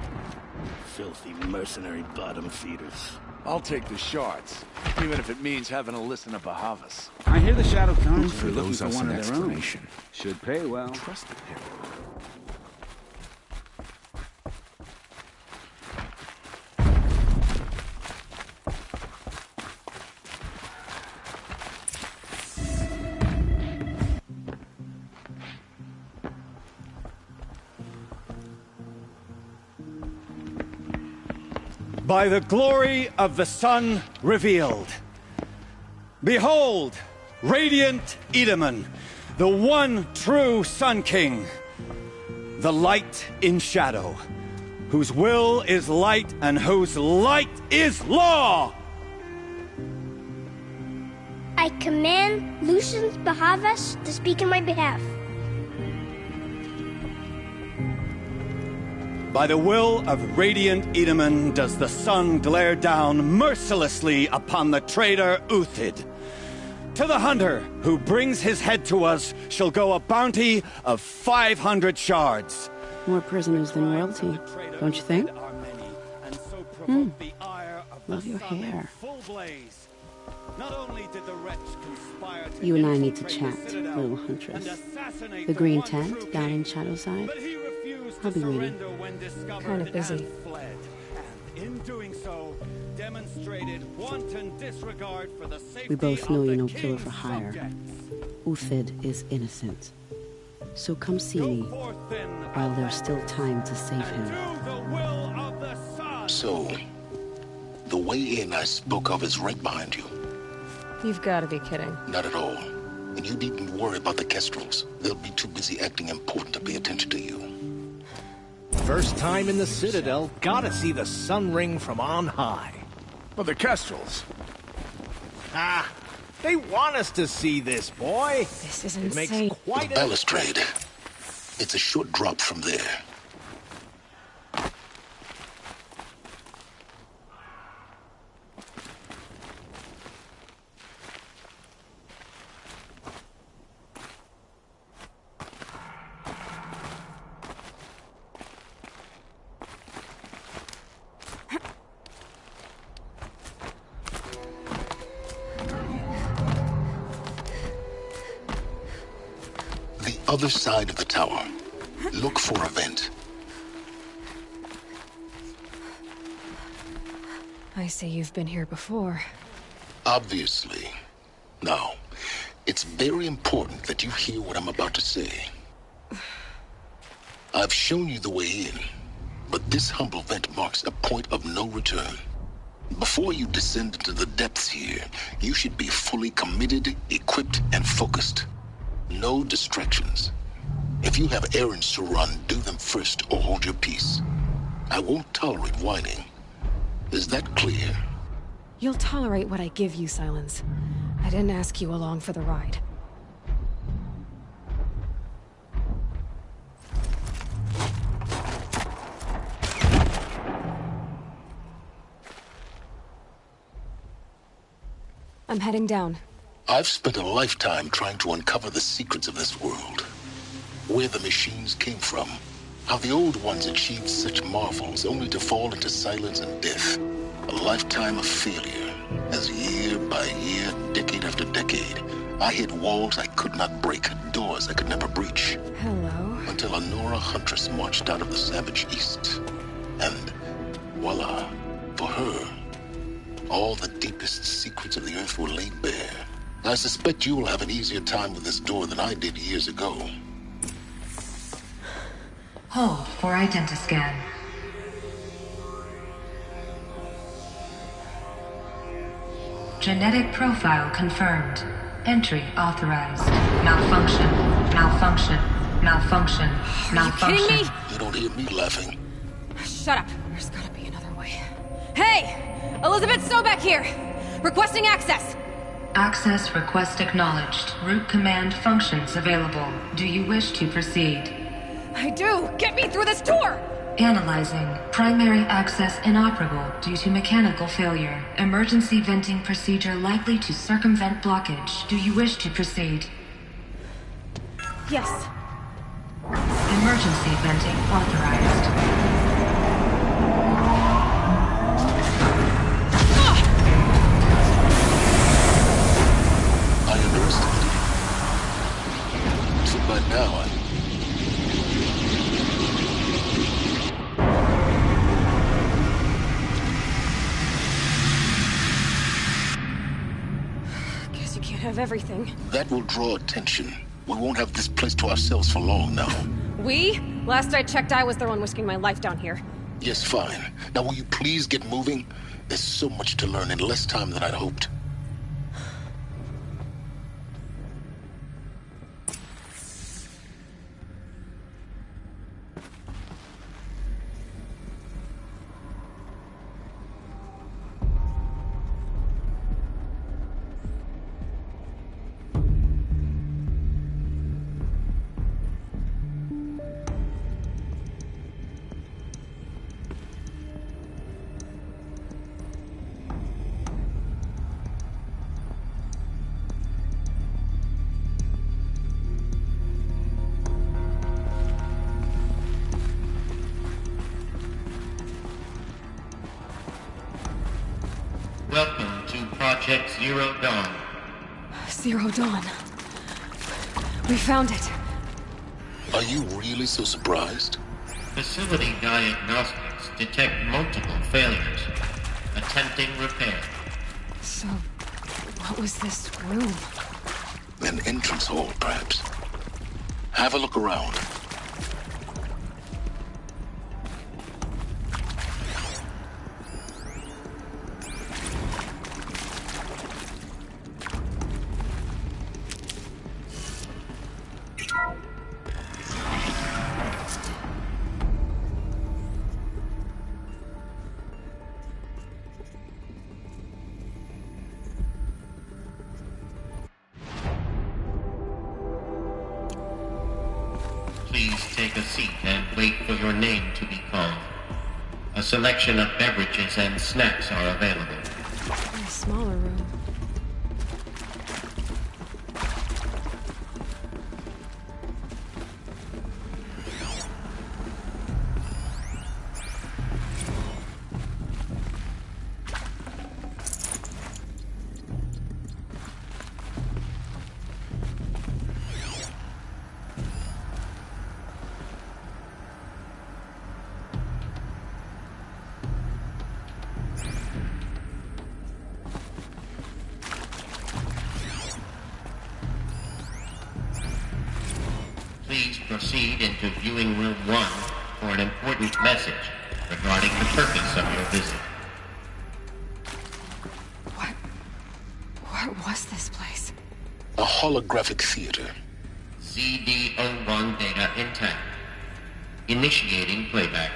Filthy mercenary bottom feeders. I'll take the shards, even if it means having to listen to Bahavas. I hear the Shadow Khans are Uthid looking owes for us one an of their own. explanation. Should pay well. Trusted him. By the glory of the sun revealed. Behold, radiant Edaman, the one true Sun King, the light in shadow, whose will is light and whose light is law! I command Lucius Bahavas to speak in my behalf. By the will of radiant Edaman does the sun glare down mercilessly upon the traitor Uthid. To the hunter who brings his head to us shall go a bounty of 500 shards. More prisoners than royalty, don't you think? Love your hair. You and I need to chat, little huntress. The green tent down in Shadowside. I'll be waiting. Kind of busy. In doing so, demonstrated wanton disregard for the safety We both know of you're the no killer king's for hire. subjects. Uthid is innocent. So come see me while there's still time to save him. So, the way in I spoke of is right behind you. You've got to be kidding. Not at all. And you needn't worry about the Kestrels. They'll be too busy acting important to pay attention to you. First time in the Citadel, gotta see the Sun Ring from on high. But the Kestrels. Ah, they want us to see this, boy. This is It insane. makes quite The balustrade. It's a short drop from there. Other side of the tower. Look for a vent. I see you've been here before. Obviously. Now, it's very important that you hear what I'm about to say. I've shown you the way in, but this humble vent marks a point of no return. Before you descend into the depths here, you should be fully committed, equipped, and focused. No distractions. If you have errands to run, do them first or hold your peace. I won't tolerate whining. Is that clear? You'll tolerate what I give you, Silence. I didn't ask you along for the ride. I'm heading down. I've spent a lifetime trying to uncover the secrets of this world. Where the machines came from. How the old ones achieved such marvels only to fall into silence and death. A lifetime of failure. As year by year, decade after decade, I hit walls I could not break, doors I could never breach. Hello? Until a Nora huntress marched out of the savage east. And voila, for her, all the deepest secrets of the earth were laid bare. I suspect you will have an easier time with this door than I did years ago. Hold for identiscan. Genetic profile confirmed. Entry authorized. Malfunction. Malfunction. Malfunction. Malfunction. Are you kidding me? You don't hear me laughing. Shut up. There's gotta be another way. Hey! Elizabeth Sobeck here! Requesting access! Access request acknowledged. Root command functions available. Do you wish to proceed? I do! Get me through this door! Analyzing. Primary access inoperable due to mechanical failure. Emergency venting procedure likely to circumvent blockage. Do you wish to proceed? Yes. Emergency venting authorized. I underestimated you. So by now, Guess you can't have everything. that will draw attention. We won't have this place to ourselves for long now. We? Last I checked, I was the one risking my life down here. Yes, fine. Now will you please get moving? There's so much to learn in less time than I'd hoped. Welcome to Project Zero Dawn. Zero Dawn. We found it. Are you really so surprised? Facility diagnostics detect multiple failures. Attempting repair. So, what was this room? An entrance hall, perhaps. Have a look around. Please take a seat and wait for your name to be called. A selection of beverages and snacks are available. A smaller room. Please proceed into viewing room 1 for an important message regarding the purpose of your visit. What was this place? A holographic theater. CD01 data intact. Initiating playback.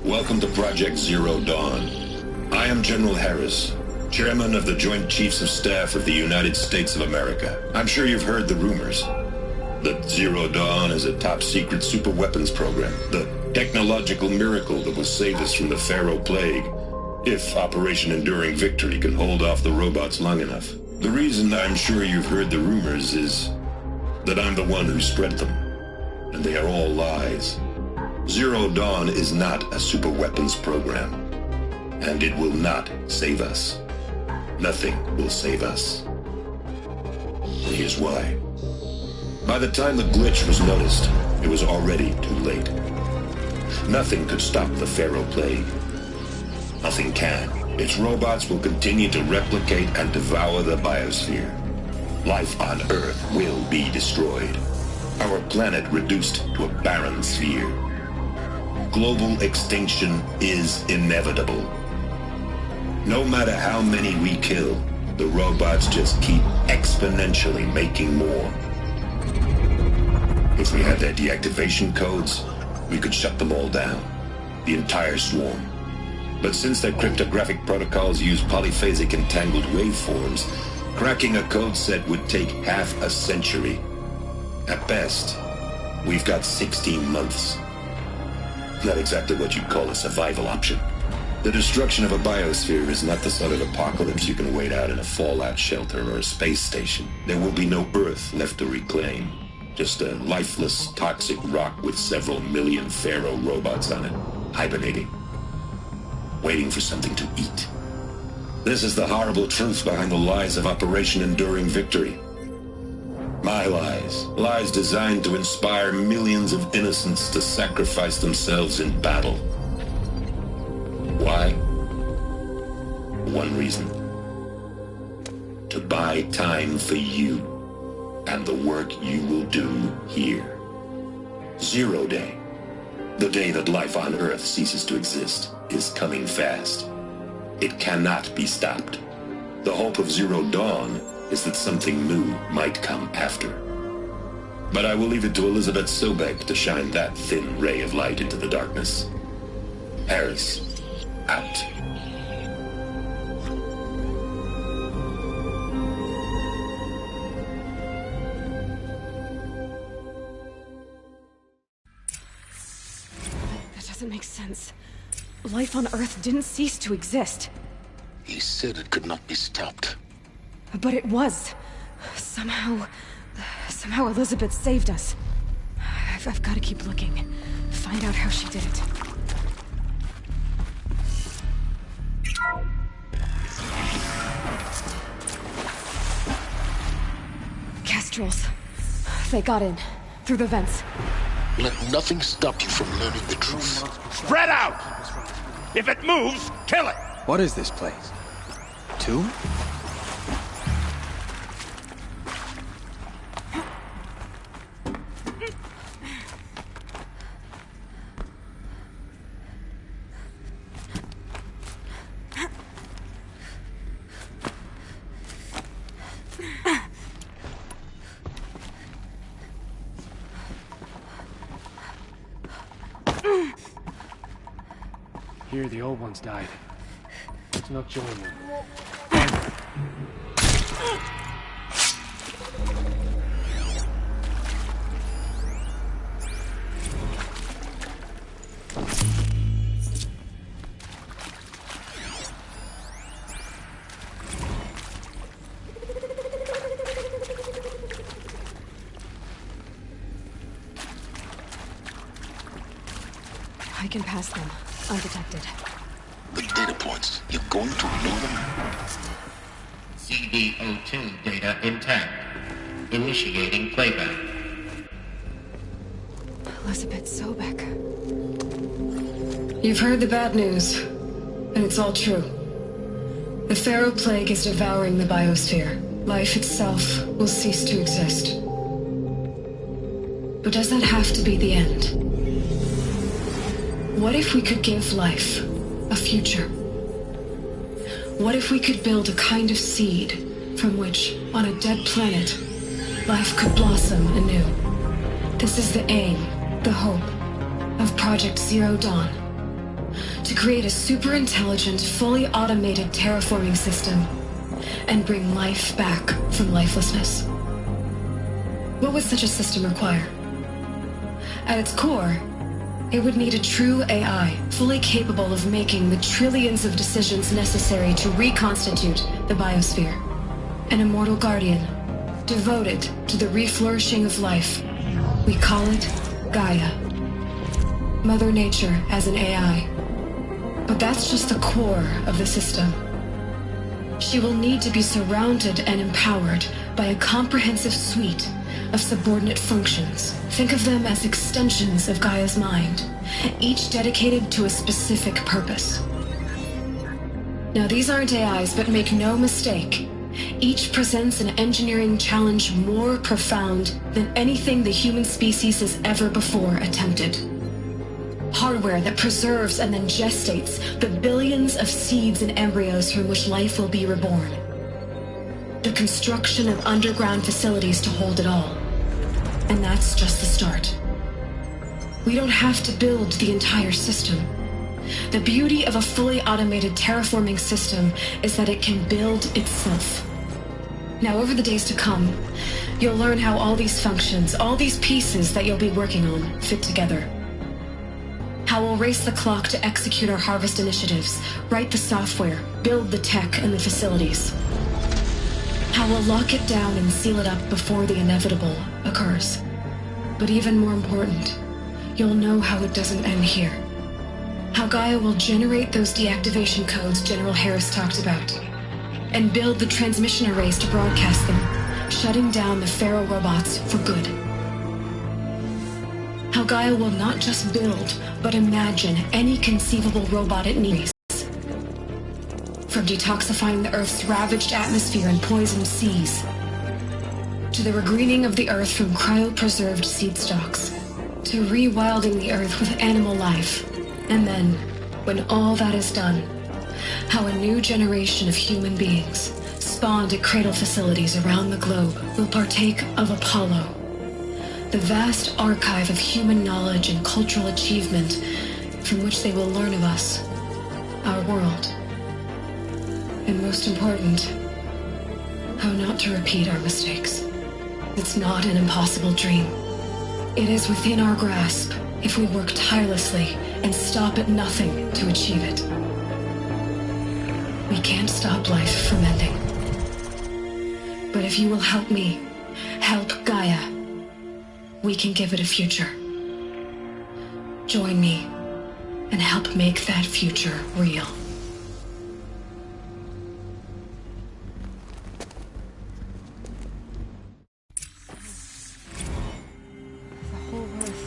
Welcome to Project Zero Dawn. I am General Harris, Chairman of the Joint Chiefs of Staff of the United States of America. I'm sure you've heard the rumors that Zero Dawn is a top-secret superweapons program, the technological miracle that will save us from the Pharaoh Plague, if Operation Enduring Victory can hold off the robots long enough. The reason I'm sure you've heard the rumors is that I'm the one who spread them, and they are all lies. Zero Dawn is not a superweapons program, and it will not save us. Nothing will save us. And here's why. By the time the glitch was noticed, it was already too late. Nothing could stop the Pharaoh Plague. Nothing can. Its robots will continue to replicate and devour the biosphere. Life on Earth will be destroyed. Our planet reduced to a barren sphere. Global extinction is inevitable. No matter how many we kill, the robots just keep exponentially making more. If we had their deactivation codes, we could shut them all down. The entire swarm. But since their cryptographic protocols use polyphasic entangled waveforms, cracking a code set would take half a century. At best, we've got 16 months. Not exactly what you'd call a survival option. The destruction of a biosphere is not the sort of apocalypse you can wait out in a fallout shelter or a space station. There will be no Earth left to reclaim. Just a lifeless, toxic rock with several million Pharaoh robots on it, hibernating, waiting for something to eat. This is the horrible truth behind the lies of Operation Enduring Victory. My lies. Lies designed to inspire millions of innocents to sacrifice themselves in battle. Why? One reason. To buy time for you and the work you will do here. Zero Day, the day that life on Earth ceases to exist, is coming fast. It cannot be stopped. The hope of Zero Dawn is that something new might come after. But I will leave it to Elizabeth Sobek to shine that thin ray of light into the darkness. Harris, out. That doesn't make sense. Life on Earth didn't cease to exist. He said it could not be stopped. But it was. Somehow Elizabeth saved us. I've got to keep looking. Find out how she did it. Kestrels. They got in. Through the vents. Let nothing stop you from learning the truth. Spread out! If it moves, kill it! What is this place? Tomb? Here, the old ones died. Let's not join them. I can pass them, undetected. The data points, you're going to ignore them? CD02 data intact. Initiating playback. Elizabeth Sobek. You've heard the bad news, and it's all true. The Pharaoh Plague is devouring the biosphere. Life itself will cease to exist. But does that have to be the end? What if we could give life a future? What if we could build a kind of seed from which, on a dead planet, life could blossom anew? This is the aim, the hope, of Project Zero Dawn. To create a super-intelligent, fully automated terraforming system and bring life back from lifelessness. What would such a system require? At its core, it would need a true AI, fully capable of making the trillions of decisions necessary to reconstitute the biosphere. An immortal guardian, devoted to the reflourishing of life. We call it Gaia. Mother Nature as an AI. But that's just the core of the system. She will need to be surrounded and empowered by a comprehensive suite of subordinate functions. Think of them as extensions of Gaia's mind, each dedicated to a specific purpose. Now, these aren't AIs, but make no mistake, each presents an engineering challenge more profound than anything the human species has ever before attempted. Hardware that preserves and then gestates the billions of seeds and embryos from which life will be reborn. The construction of underground facilities to hold it all. And that's just the start. We don't have to build the entire system. The beauty of a fully automated terraforming system is that it can build itself. Now, over the days to come, you'll learn how all these functions, all these pieces that you'll be working on, fit together. How we'll race the clock to execute our harvest initiatives, write the software, build the tech and the facilities. How we'll lock it down and seal it up before the inevitable occurs. But even more important, you'll know how it doesn't end here. How Gaia will generate those deactivation codes General Harris talked about, and build the transmission arrays to broadcast them, shutting down the Pharaoh robots for good. How Gaia will not just build, but imagine any conceivable robot it needs. From detoxifying the Earth's ravaged atmosphere and poisoned seas, to the regreening of the Earth from cryopreserved seed stalks, to rewilding the Earth with animal life. And then, when all that is done, how a new generation of human beings, spawned at cradle facilities around the globe, will partake of Apollo, the vast archive of human knowledge and cultural achievement from which they will learn of us, our world. And most important, how not to repeat our mistakes. It's not an impossible dream. It is within our grasp if we work tirelessly and stop at nothing to achieve it. We can't stop life from ending. But if you will help me, help Gaia, we can give it a future. Join me and help make that future real. The whole Earth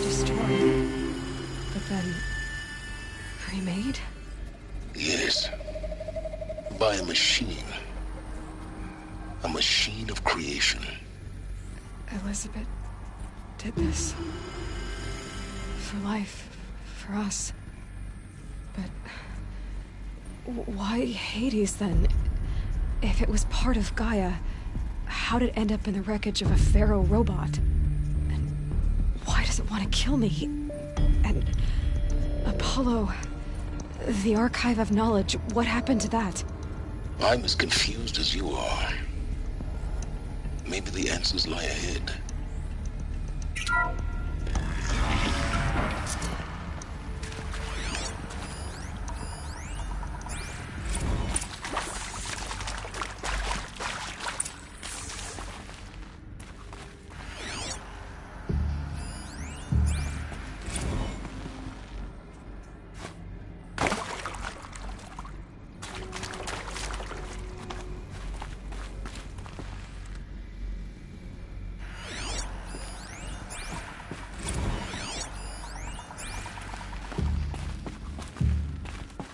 destroyed, but then remade? Yes. By a machine. A machine of creation. Elizabeth did this. For life. For us. But why Hades then? If it was part of Gaia, how did it end up in the wreckage of a Pharaoh robot? And why does it want to kill me? And Apollo, the archive of knowledge, what happened to that? I'm as confused as you are. Maybe the answers lie ahead.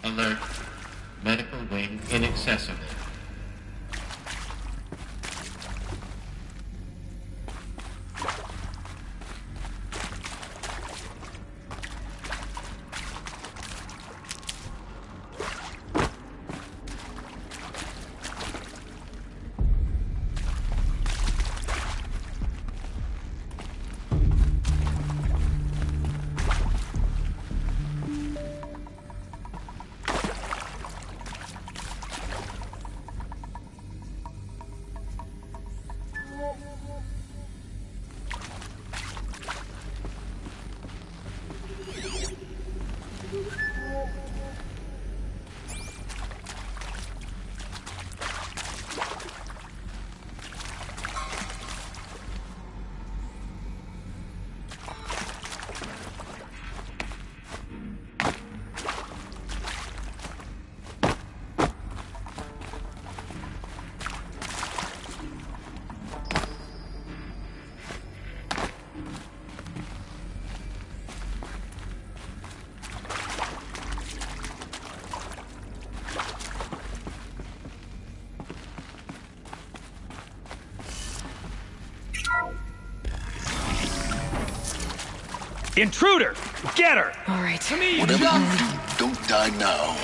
Alert. Medical wing inaccessible. Intruder! Get her! All right. Whatever you do, don't die now.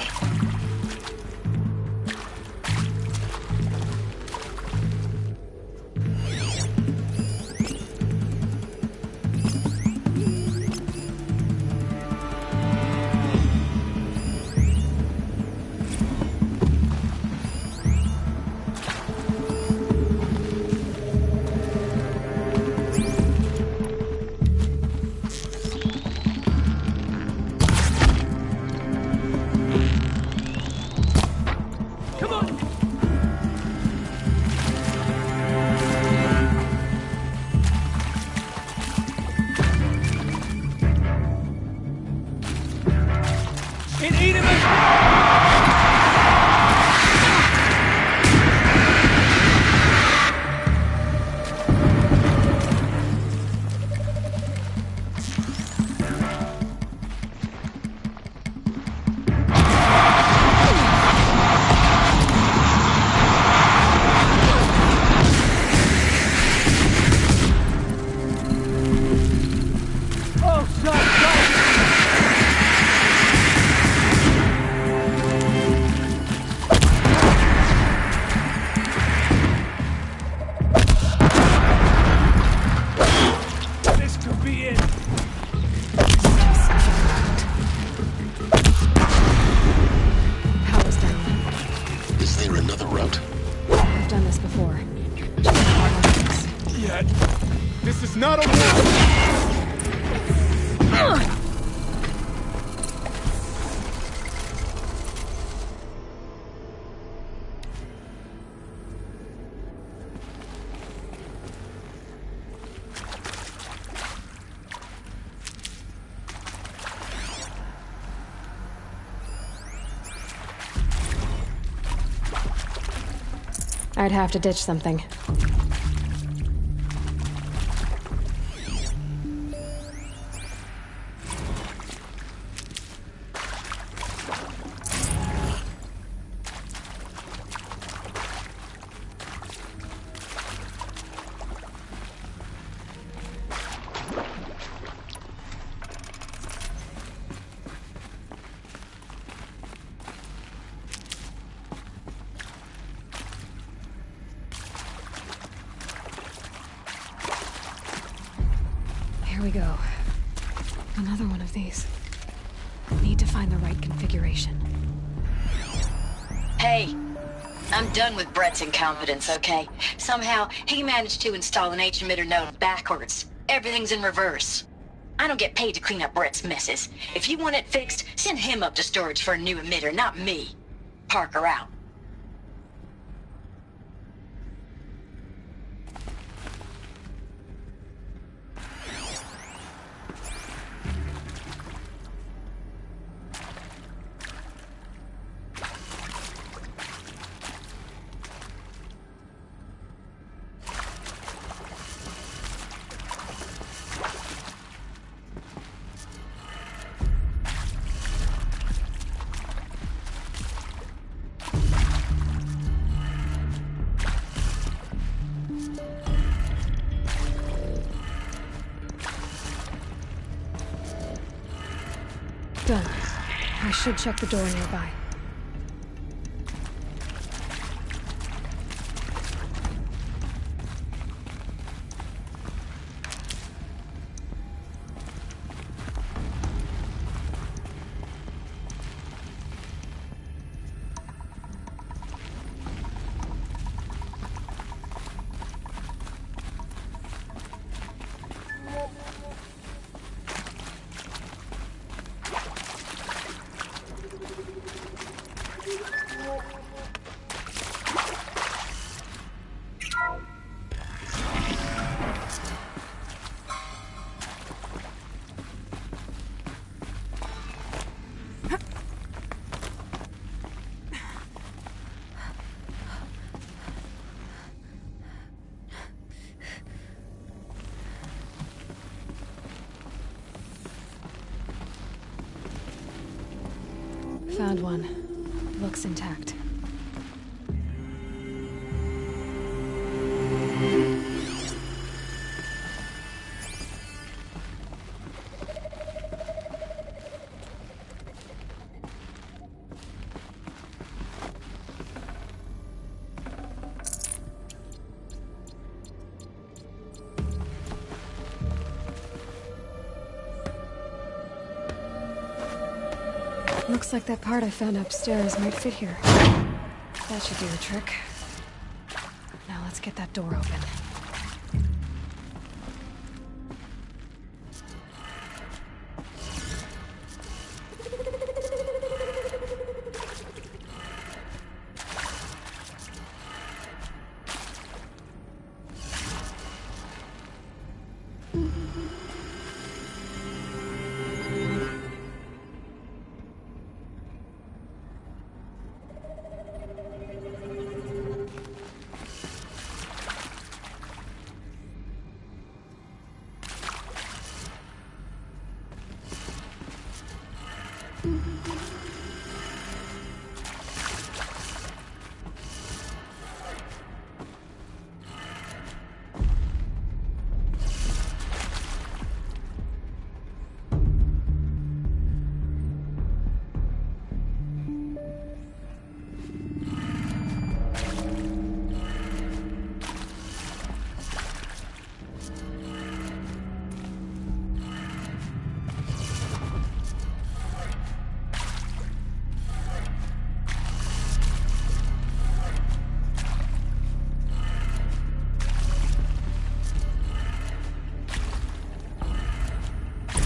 I'd have to ditch something. Here we go. Another one of these. Need to find the right configuration. Hey, I'm done with Brett's incompetence, okay? Somehow, he managed to install an H-emitter node backwards. Everything's in reverse. I don't get paid to clean up Brett's messes. If you want it fixed, send him up to storage for a new emitter, not me. Parker out. Done. I should check the door nearby. Found one. Looks intact. Looks like that part I found upstairs might fit here. That should do the trick. Now let's get that door open.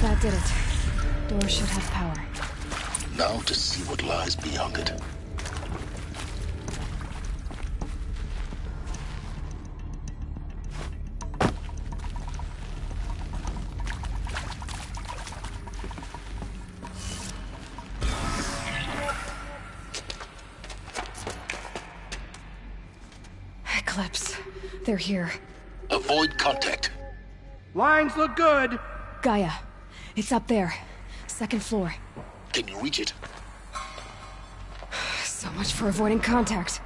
That did it. Door should have power. Now to see what lies beyond it. Eclipse. They're here. Avoid contact. Lines look good. Gaia. It's up there. Second floor. Can you reach it? So much for avoiding contact.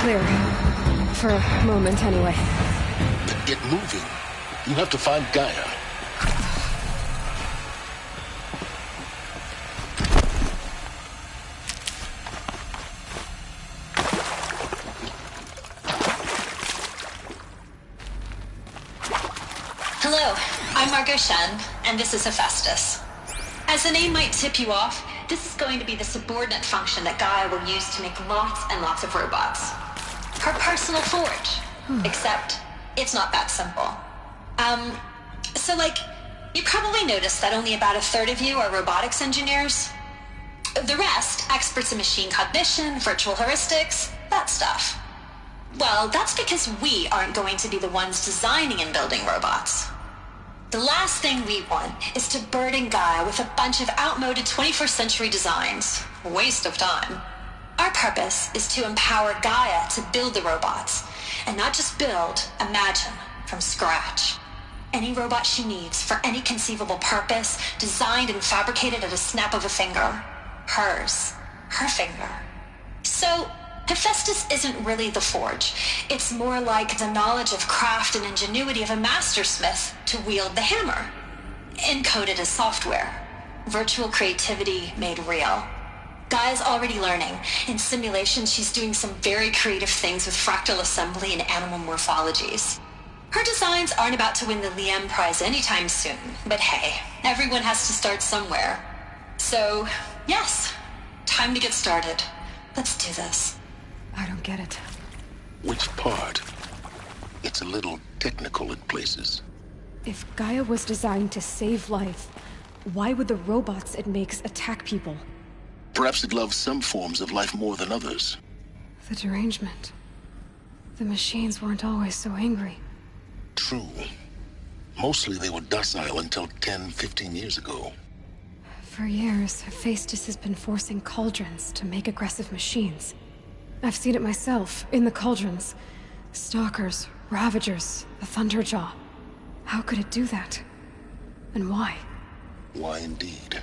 clear. For a moment, anyway. Then get moving. You have to find Gaia. Hello, I'm Margot Shen, and this is Hephaestus. As the name might tip you off, this is going to be the subordinate function that Gaia will use to make lots and lots of robots. Her personal forge. Except, it's not that simple. So you probably noticed that only about a third of you are robotics engineers. The rest, experts in machine cognition, virtual heuristics, that stuff. Well, that's because we aren't going to be the ones designing and building robots. The last thing we want is to burden Gaia with a bunch of outmoded 21st century designs. Waste of time. Our purpose is to empower Gaia to build the robots, and not just build, imagine, from scratch. Any robot she needs for any conceivable purpose, designed and fabricated at a snap of a finger. Hers. Her finger. So, Hephaestus isn't really the forge. It's more like the knowledge of craft and ingenuity of a mastersmith to wield the hammer. Encoded as software. Virtual creativity made real. Gaia's already learning. In simulation, she's doing some very creative things with fractal assembly and animal morphologies. Her designs aren't about to win the Liam Prize anytime soon, but hey, everyone has to start somewhere. So, yes, time to get started. Let's do this. I don't get it. Which part? It's a little technical in places. If Gaia was designed to save life, why would the robots it makes attack people? Perhaps it loves some forms of life more than others. The derangement. The machines weren't always so angry. True. Mostly they were docile until 10, 15 years ago. For years, Hephaestus has been forcing cauldrons to make aggressive machines. I've seen it myself, in the cauldrons. Stalkers, Ravagers, the Thunderjaw. How could it do that? And why? Why indeed?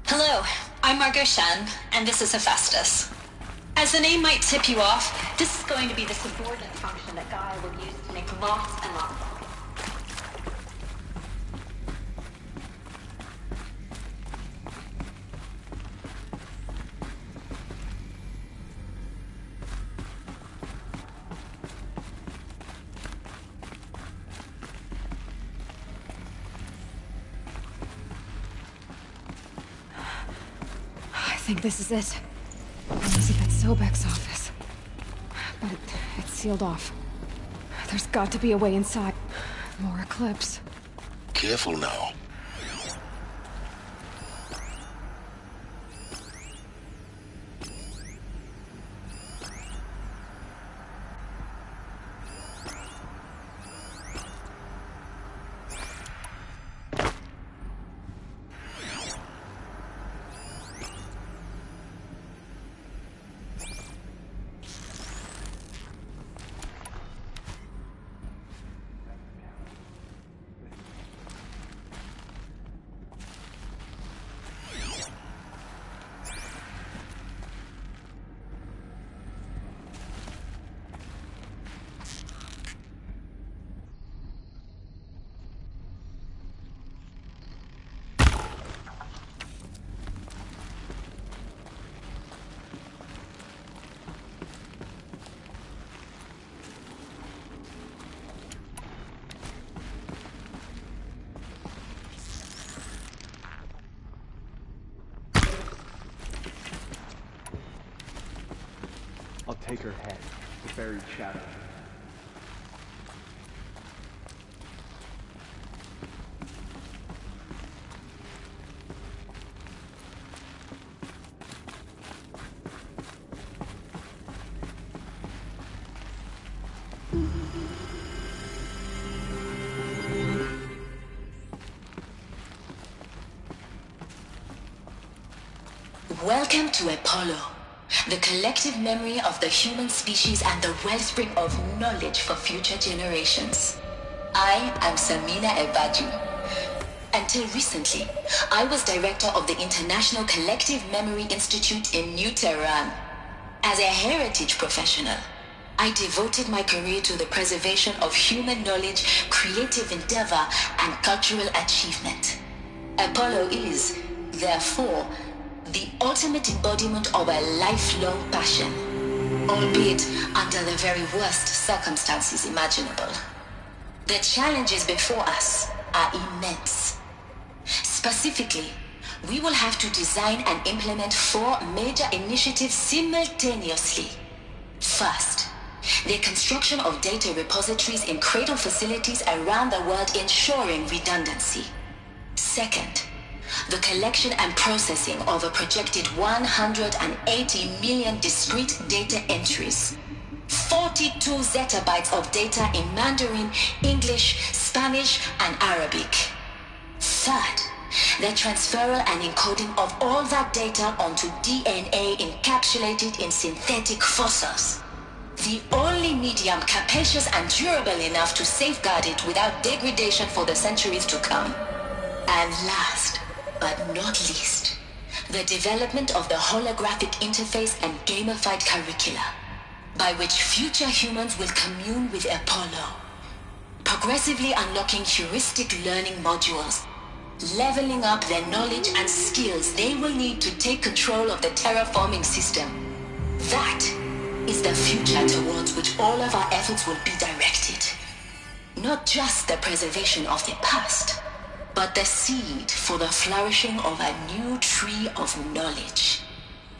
Hello, I'm Margot Shen, and this is Hephaestus. As the name might tip you off, this is going to be the subordinate function that Gaia will use to make lots and lots of. I think this is it. Elizabeth Sobek's office. But it's sealed off. There's got to be a way inside. More Eclipse. Careful now. I'll take her head, the buried shadow. Welcome to Apollo. the collective memory of the human species and the wellspring of knowledge for future generations. I am Samina Ebaju. Until recently, I was director of the International Collective Memory Institute in New Tehran. As a heritage professional, I devoted my career to the preservation of human knowledge, creative endeavor, and cultural achievement. Apollo is, therefore, the ultimate embodiment of a lifelong passion, albeit under the very worst circumstances imaginable. The challenges before us are immense. Specifically, we will have to design and implement 4 major initiatives simultaneously. First, the construction of data repositories in cradle facilities around the world ensuring redundancy. Second, the collection and processing of a projected 180 million discrete data entries. 42 zettabytes of data in Mandarin, English, Spanish, and Arabic. Third, the transferal and encoding of all that data onto DNA encapsulated in synthetic fossils. The only medium capacious and durable enough to safeguard it without degradation for the centuries to come. And last, but not least, the development of the holographic interface and gamified curricula, by which future humans will commune with Apollo, progressively unlocking heuristic learning modules, leveling up their knowledge and skills they will need to take control of the terraforming system. That is the future towards which all of our efforts will be directed. Not just the preservation of the past, but the seed for the flourishing of a new tree of knowledge.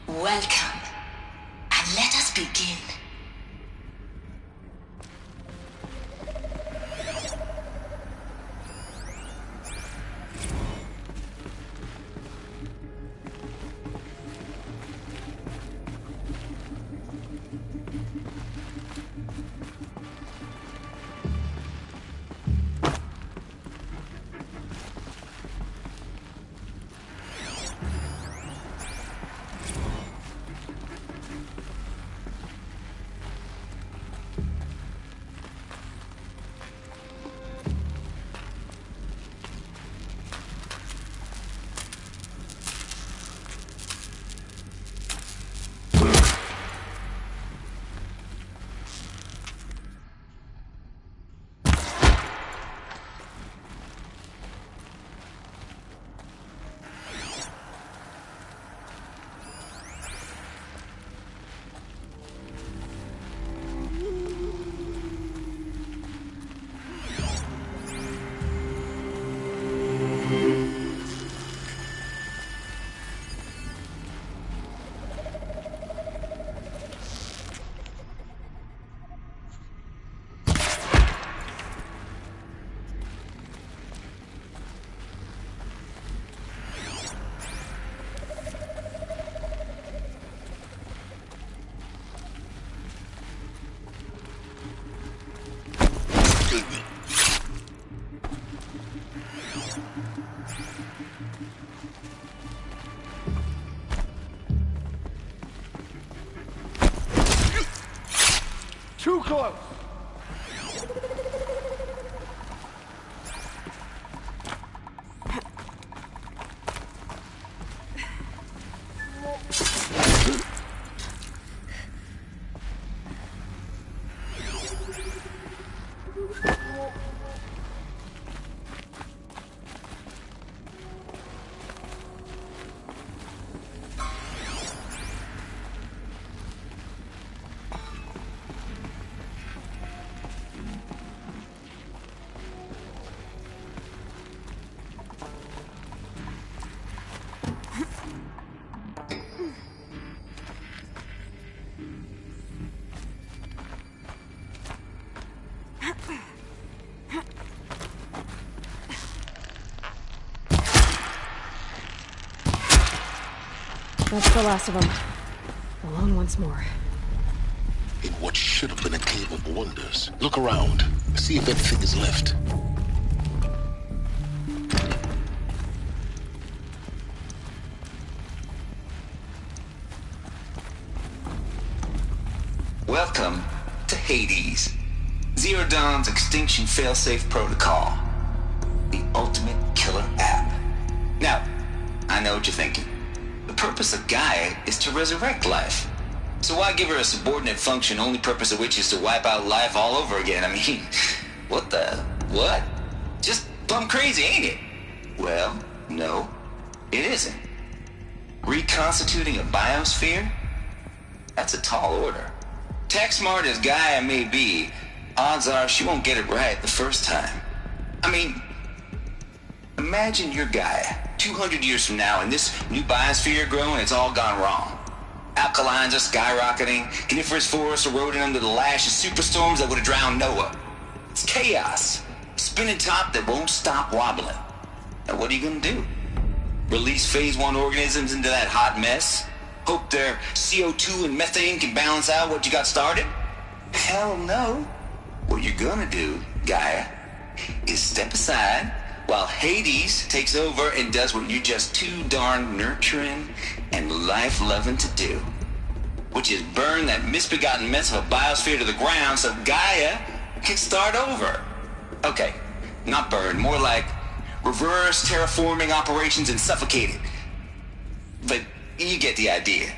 Welcome, and let us begin. Too close! That's the last of them. Alone once more. In what should have been a cave of wonders. Look around. See if anything is left. Welcome to Hades, Zero Dawn's extinction failsafe protocol. The ultimate killer app. Now, I know what you're thinking. The purpose of Gaia is to resurrect life. So why give her a subordinate function, only purpose of which is to wipe out life all over again? I mean, what? Just plumb crazy, ain't it? Well, no, it isn't. Reconstituting a biosphere? That's a tall order. Tech smart as Gaia may be, odds are she won't get it right the first time. I mean, imagine you're Gaia, 200 years from now, and this new biosphere growing, it's all gone wrong. Alkalines are skyrocketing, coniferous forests eroding under the lash of superstorms that would have drowned Noah. It's chaos, spinning top that won't stop wobbling. Now what are you gonna do? Release phase 1 organisms into that hot mess? Hope their CO2 and methane can balance out what you got started? Hell no. What you're gonna do, Gaia, is step aside while Hades takes over and does what you're just too darn nurturing and life-loving to do, which is burn that misbegotten mess of a biosphere to the ground so Gaia can start over. Okay, not burn, more like reverse terraforming operations and suffocate it. But you get the idea.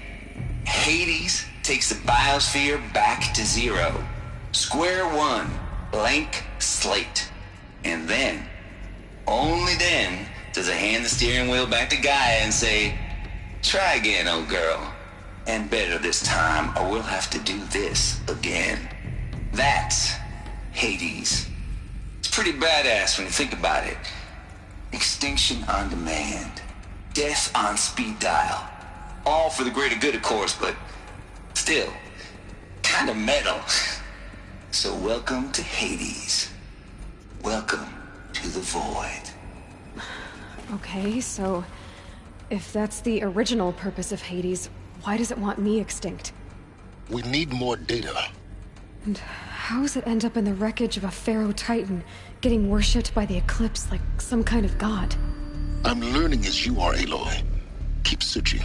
Hades takes the biosphere back to zero. Square one, blank slate. And then, only then, does it hand the steering wheel back to Gaia and say, try again, old girl. And better this time, or we'll have to do this again. That's Hades. It's pretty badass when you think about it. Extinction on demand. Death on speed dial. All for the greater good, of course, but still, kind of metal. So welcome to Hades. Welcome to the void. Okay, so if that's the original purpose of Hades, why does it want me extinct? We need more data. And how does it end up in the wreckage of a Pharaoh Titan, getting worshipped by the Eclipse like some kind of god? I'm learning as you are, Aloy. Keep searching.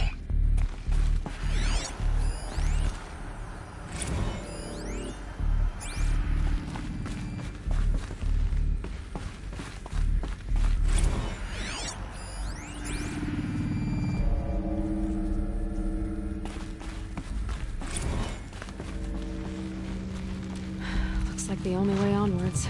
Looks like the only way onwards.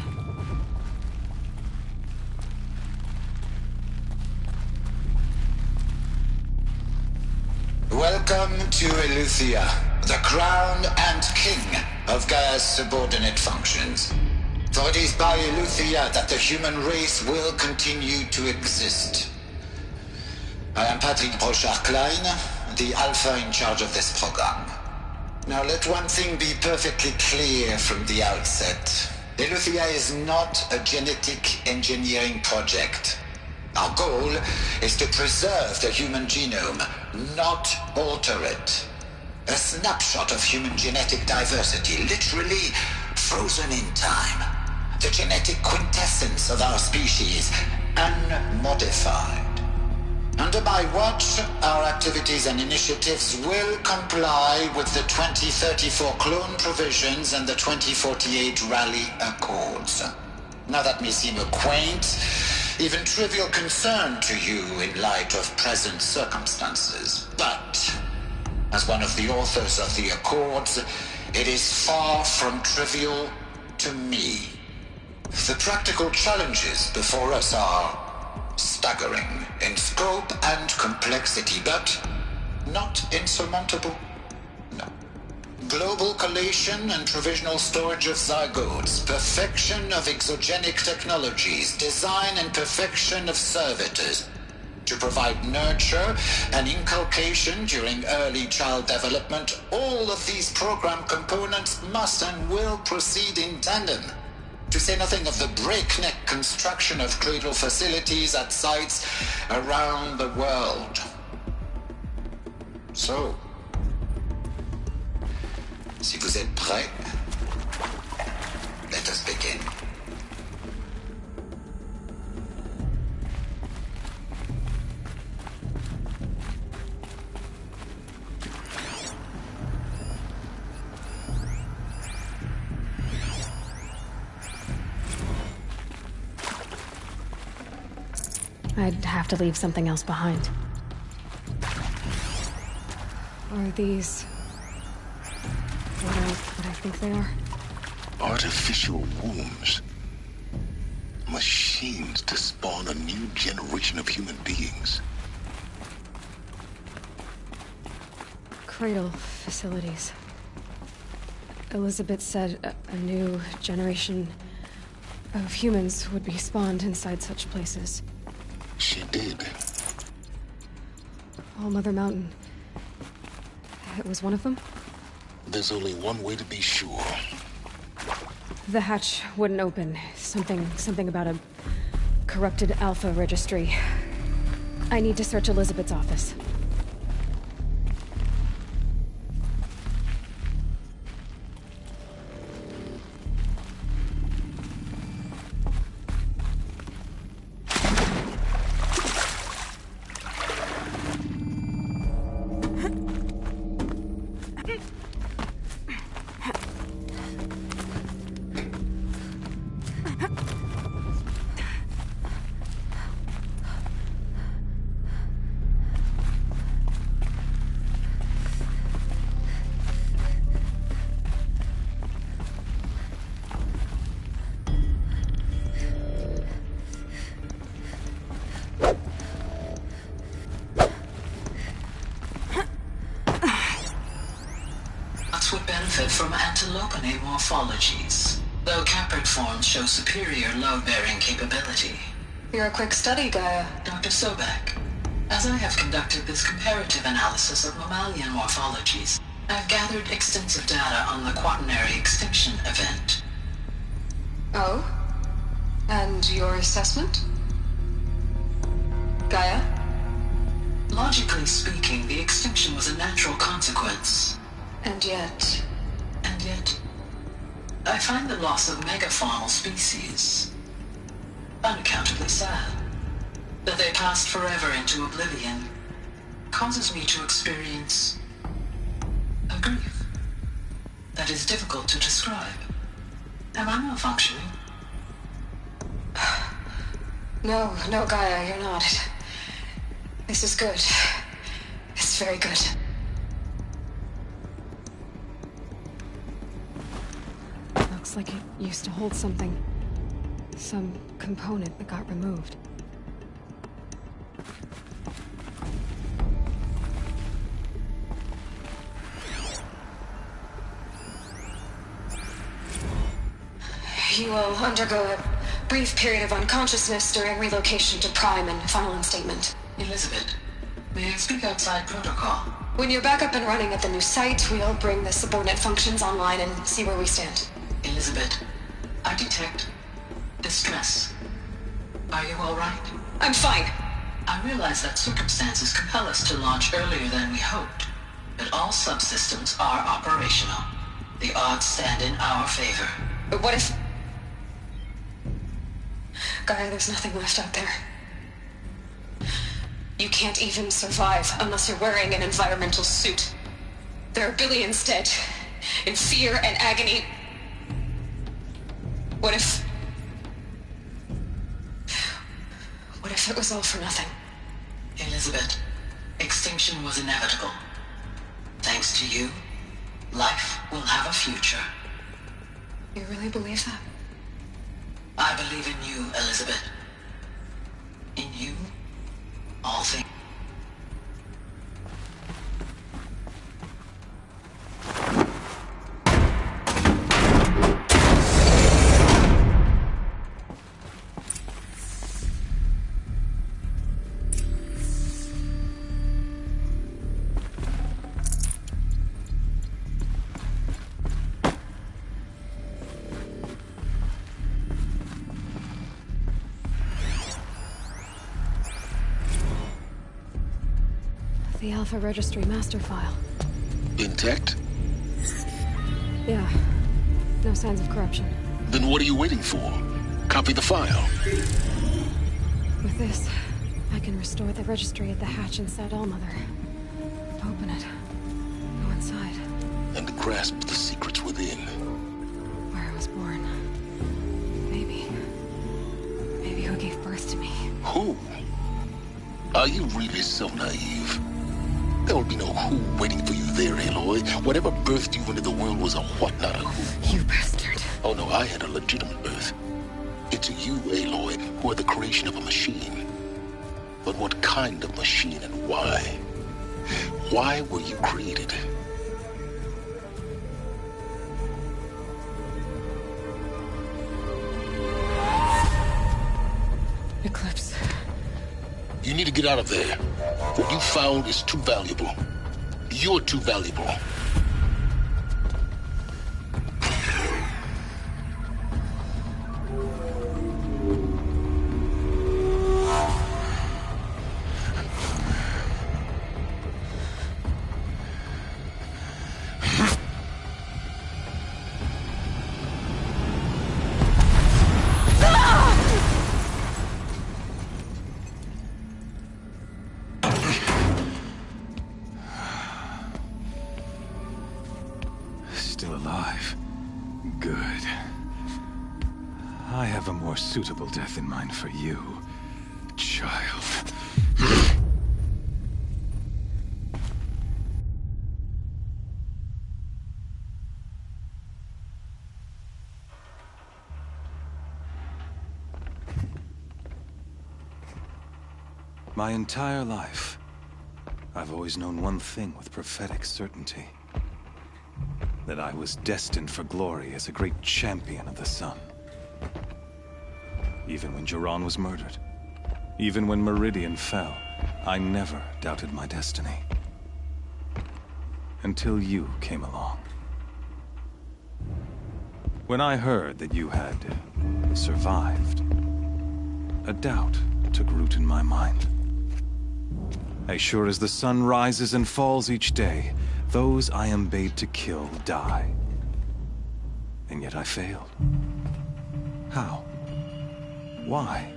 Welcome to Eleuthia, the crown and king of Gaia's subordinate functions. For it is by Eleuthia that the human race will continue to exist. I am Patrick Brochard-Klein, the Alpha in charge of this program. Now let one thing be perfectly clear from the outset. Eleuthia is not a genetic engineering project. Our goal is to preserve the human genome, not alter it. A snapshot of human genetic diversity, literally frozen in time. The genetic quintessence of our species, unmodified. Under my watch, our activities and initiatives will comply with the 2034 clone provisions and the 2048 Rally Accords. Now that may seem a quaint, even trivial concern to you in light of present circumstances. But, as one of the authors of the Accords, it is far from trivial to me. The practical challenges before us are staggering in scope and complexity, but not insurmountable. No. Global collation and provisional storage of zygotes, perfection of exogenic technologies, design and perfection of servitors to provide nurture and inculcation during early child development. All of these program components must and will proceed in tandem. To say nothing of the breakneck construction of cradle facilities at sites around the world. So, si vous êtes prêts, let us begin. I'd have to leave something else behind. Are these... what I think they are? Artificial wombs. Machines to spawn a new generation of human beings. Cradle facilities. Elizabeth said a new generation of humans would be spawned inside such places. She did. All Mother Mountain. It was one of them? There's only one way to be sure. The hatch wouldn't open. Something about a corrupted Alpha registry. I need to search Elizabeth's office. Would benefit from antilopinae morphologies, though caprid forms show superior load-bearing capability. You're a quick study, Gaia. Dr. Sobek, as I have conducted this comparative analysis of mammalian morphologies, I've gathered extensive data on the quaternary extinction event. Oh? And your assessment? Gaia? Logically speaking, the extinction was a natural consequence. And yet, I find the loss of megafaunal species unaccountably sad. That they passed forever into oblivion causes me to experience a grief that is difficult to describe. Am I malfunctioning? No, Gaia, you're not. This is good. It's very good. Looks like it used to hold something. Some component that got removed. You will undergo a brief period of unconsciousness during relocation to Prime and final instatement. Elizabeth, may I speak outside protocol? When you're back up and running at the new site, we'll bring the subordinate functions online and see where we stand. Elizabeth, I detect distress. Are you all right? I'm fine. I realize that circumstances compel us to launch earlier than we hoped, but all subsystems are operational. The odds stand in our favor. But what if... Gaia, there's nothing left out there. You can't even survive unless you're wearing an environmental suit. There are billions dead, in fear and agony. What if it was all for nothing? Elizabeth, extinction was inevitable. Thanks to you, life will have a future. You really believe that? I believe in you, Elizabeth. In you, all things. The Alpha Registry master file. Intact? Yeah. No signs of corruption. Then what are you waiting for? Copy the file. With this, I can restore the registry at the hatch inside Allmother. Open it. Go inside. And grasp the secrets within. Where I was born. Maybe who gave birth to me. Who? Are you really so naive? There will be no who waiting for you there, Aloy. Whatever birthed you into the world was a what, not a who. You bastard. Oh no, I had a legitimate birth. It's you, Aloy, who are the creation of a machine. But what kind of machine and why? Why were you created? Eclipse. You need to get out of there. What you found is too valuable. You're too valuable. Still alive. Good. I have a more suitable death in mind for you, child. My entire life, I've always known one thing with prophetic certainty. That I was destined for glory as a great champion of the sun. Even when Jiran was murdered, even when Meridian fell, I never doubted my destiny. Until you came along. When I heard that you had survived, a doubt took root in my mind. As sure as the sun rises and falls each day, those I am bade to kill die. And yet I failed. How? Why?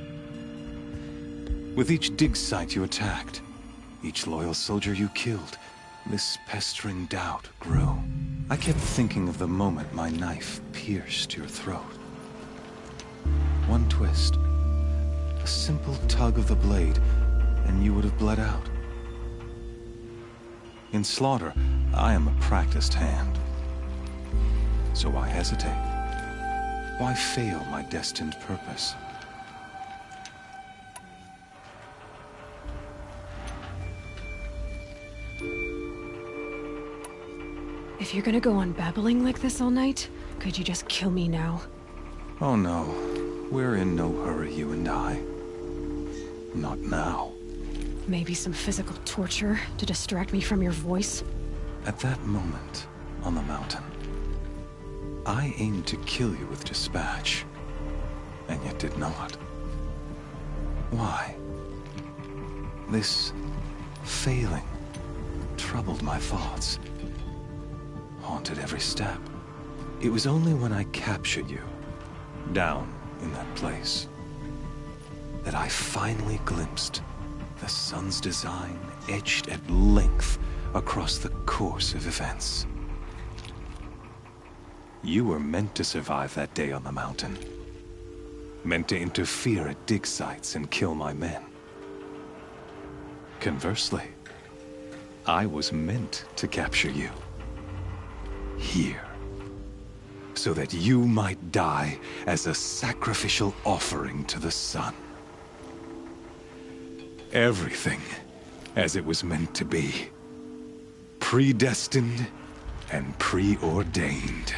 With each dig site you attacked, each loyal soldier you killed, this pestering doubt grew. I kept thinking of the moment my knife pierced your throat. One twist, a simple tug of the blade, and you would have bled out. In slaughter, I am a practiced hand. So why hesitate? Why fail my destined purpose? If you're gonna go on babbling like this all night, could you just kill me now? Oh no, we're in no hurry, you and I. Not now. Maybe some physical torture to distract me from your voice? At that moment, on the mountain, I aimed to kill you with dispatch, and yet did not. Why? This failing troubled my thoughts, haunted every step. It was only when I captured you, down in that place, that I finally glimpsed the sun's design etched at length across the course of events. You were meant to survive that day on the mountain. Meant to interfere at dig sites and kill my men. Conversely, I was meant to capture you. Here. So that you might die as a sacrificial offering to the sun. Everything as it was meant to be. Predestined and preordained.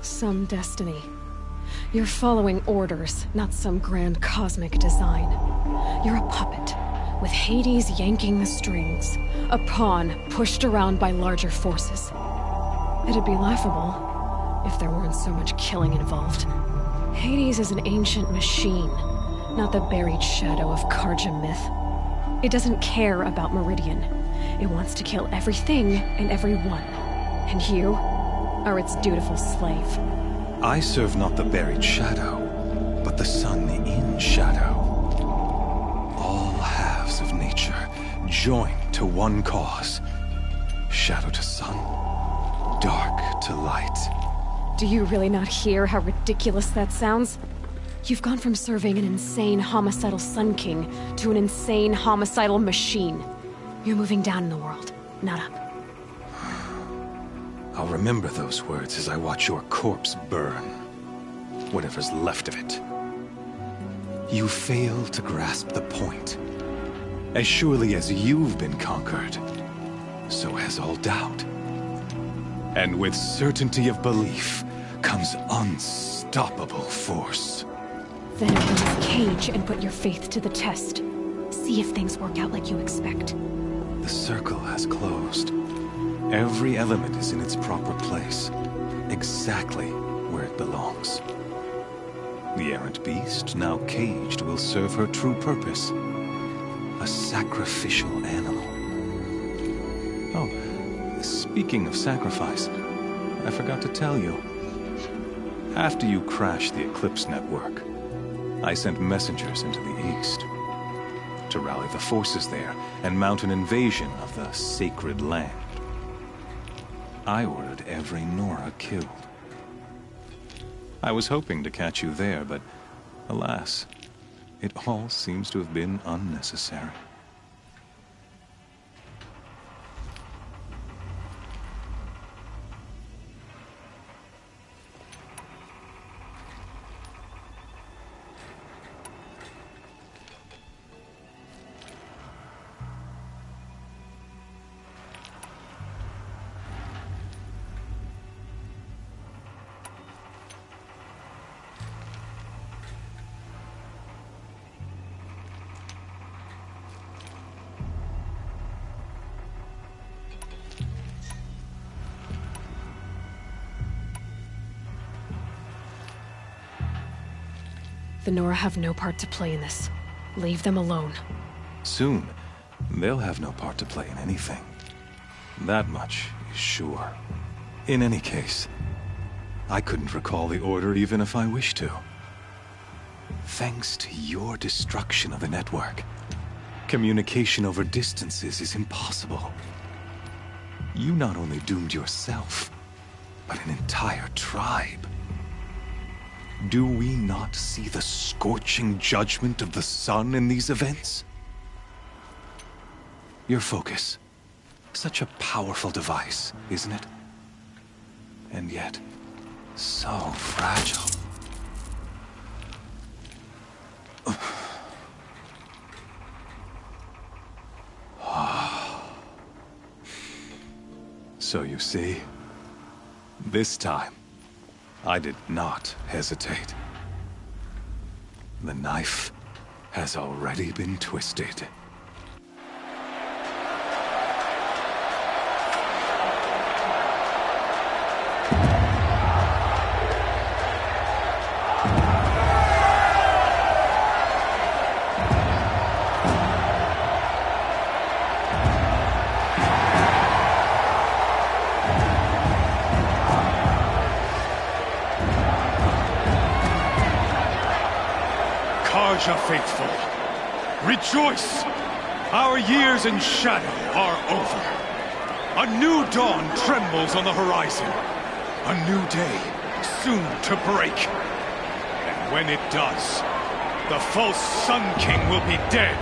Some destiny. You're following orders, not some grand cosmic design. You're a puppet, with Hades yanking the strings, a pawn pushed around by larger forces. It'd be laughable if there weren't so much killing involved. Hades is an ancient machine, not the buried shadow of Karja myth. It doesn't care about Meridian. It wants to kill everything and everyone. And you are its dutiful slave. I serve not the buried shadow, but the sun in shadow. All halves of nature joined to one cause. shadow to sun, dark to light. Do you really not hear how ridiculous that sounds? You've gone from serving an insane homicidal Sun King to an insane homicidal machine. You're moving down in the world, not up. I'll remember those words as I watch your corpse burn. Whatever's left of it. You fail to grasp the point. As surely as you've been conquered, so has all doubt. And with certainty of belief comes unstoppable force. Then open this cage and put your faith to the test. See if things work out like you expect. The circle has closed. Every element is in its proper place, exactly where it belongs. The errant beast, now caged, will serve her true purpose. A sacrificial animal. Oh, speaking of sacrifice, I forgot to tell you. After you crashed the Eclipse network, I sent messengers into the east to rally the forces there and mount an invasion of the sacred land. I ordered every Nora killed. I was hoping to catch you there, but alas, it all seems to have been unnecessary. The Nora have no part to play in this. Leave them alone. Soon, they'll have no part to play in anything. That much is sure. In any case, I couldn't recall the order even if I wished to. Thanks to your destruction of the network, communication over distances is impossible. You not only doomed yourself, but an entire tribe. Do we not see the scorching judgment of the sun in these events? Your focus. Such a powerful device, isn't it? And yet, so fragile. So you see, this time, I did not hesitate. The knife has already been twisted. Carja faithful, rejoice! Our years in shadow are over. A new dawn trembles on the horizon. A new day soon to break. And when it does, the false Sun King will be dead,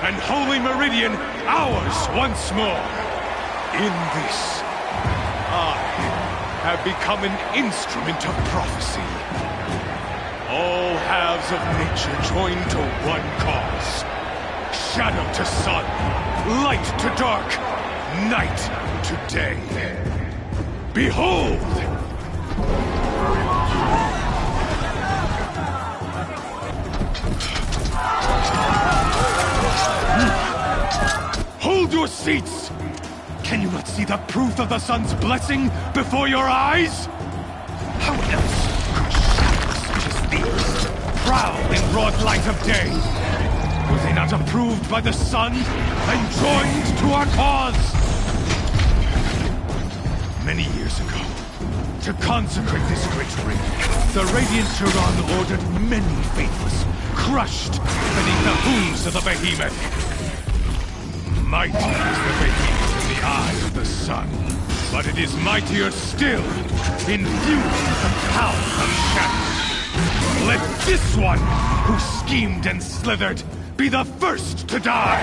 and Holy Meridian ours once more. In this, I have become an instrument of prophecy. All halves of nature join to one cause. Shadow to sun, light to dark, night to day. Behold! Hold your seats! Can you not see the proof of the sun's blessing before your eyes? How else could shadows such as these prowl in broad light of day? Were they not approved by the sun and joined to our cause? Many years ago, to consecrate this great ring, the Radiant Turan ordered many faithless, crushed beneath the hooves of the behemoth. Mighty is the behemoth in the the eye of the sun, but it is mightier still, infused with the power of shadow. Let this one, who schemed and slithered, be the first to die!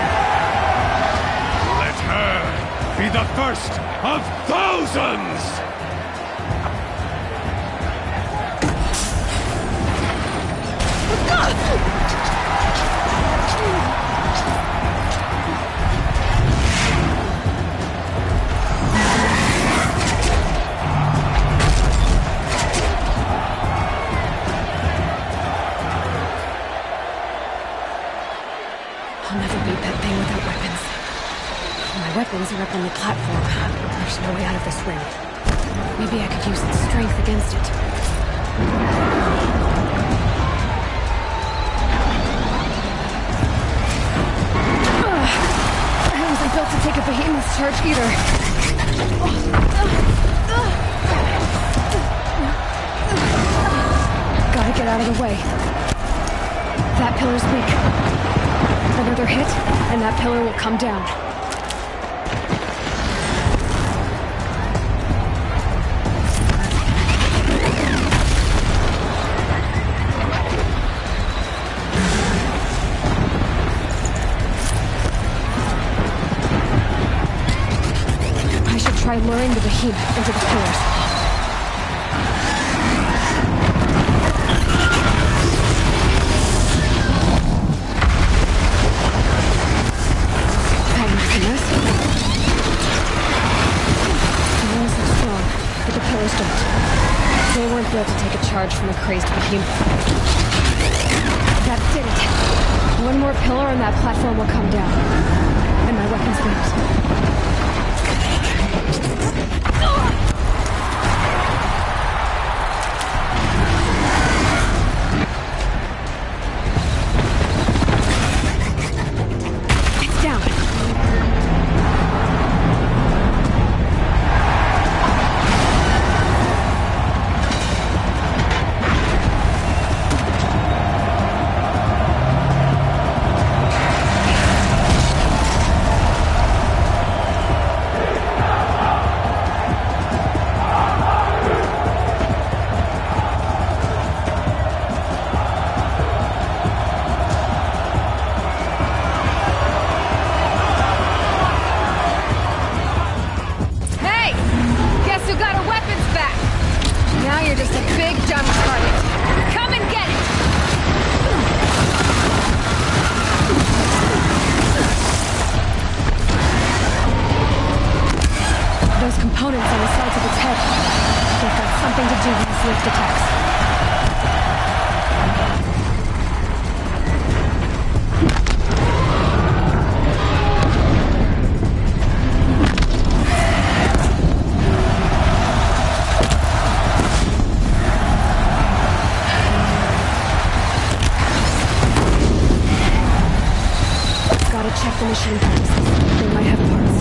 Let her be the first of thousands! I'll never beat that thing without weapons. My weapons are up on the platform. There's no way out of this ring. Maybe I could use its strength against it. I wasn't built to take a behemoth's charge either. Gotta get out of the way. That pillar's weak. Another hit, and that pillar will come down. I should try luring the behemoth into the pillars. They weren't built to take a charge from a crazed behemoth. That did it. One more pillar and that platform will come down. And my weapons lose. Check the machine parts. They might have parts.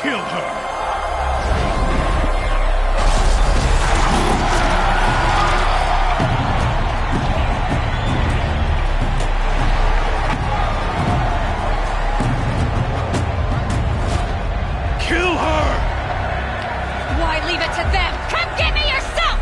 Kill her! Kill her! Why leave it to them? Come get me yourself!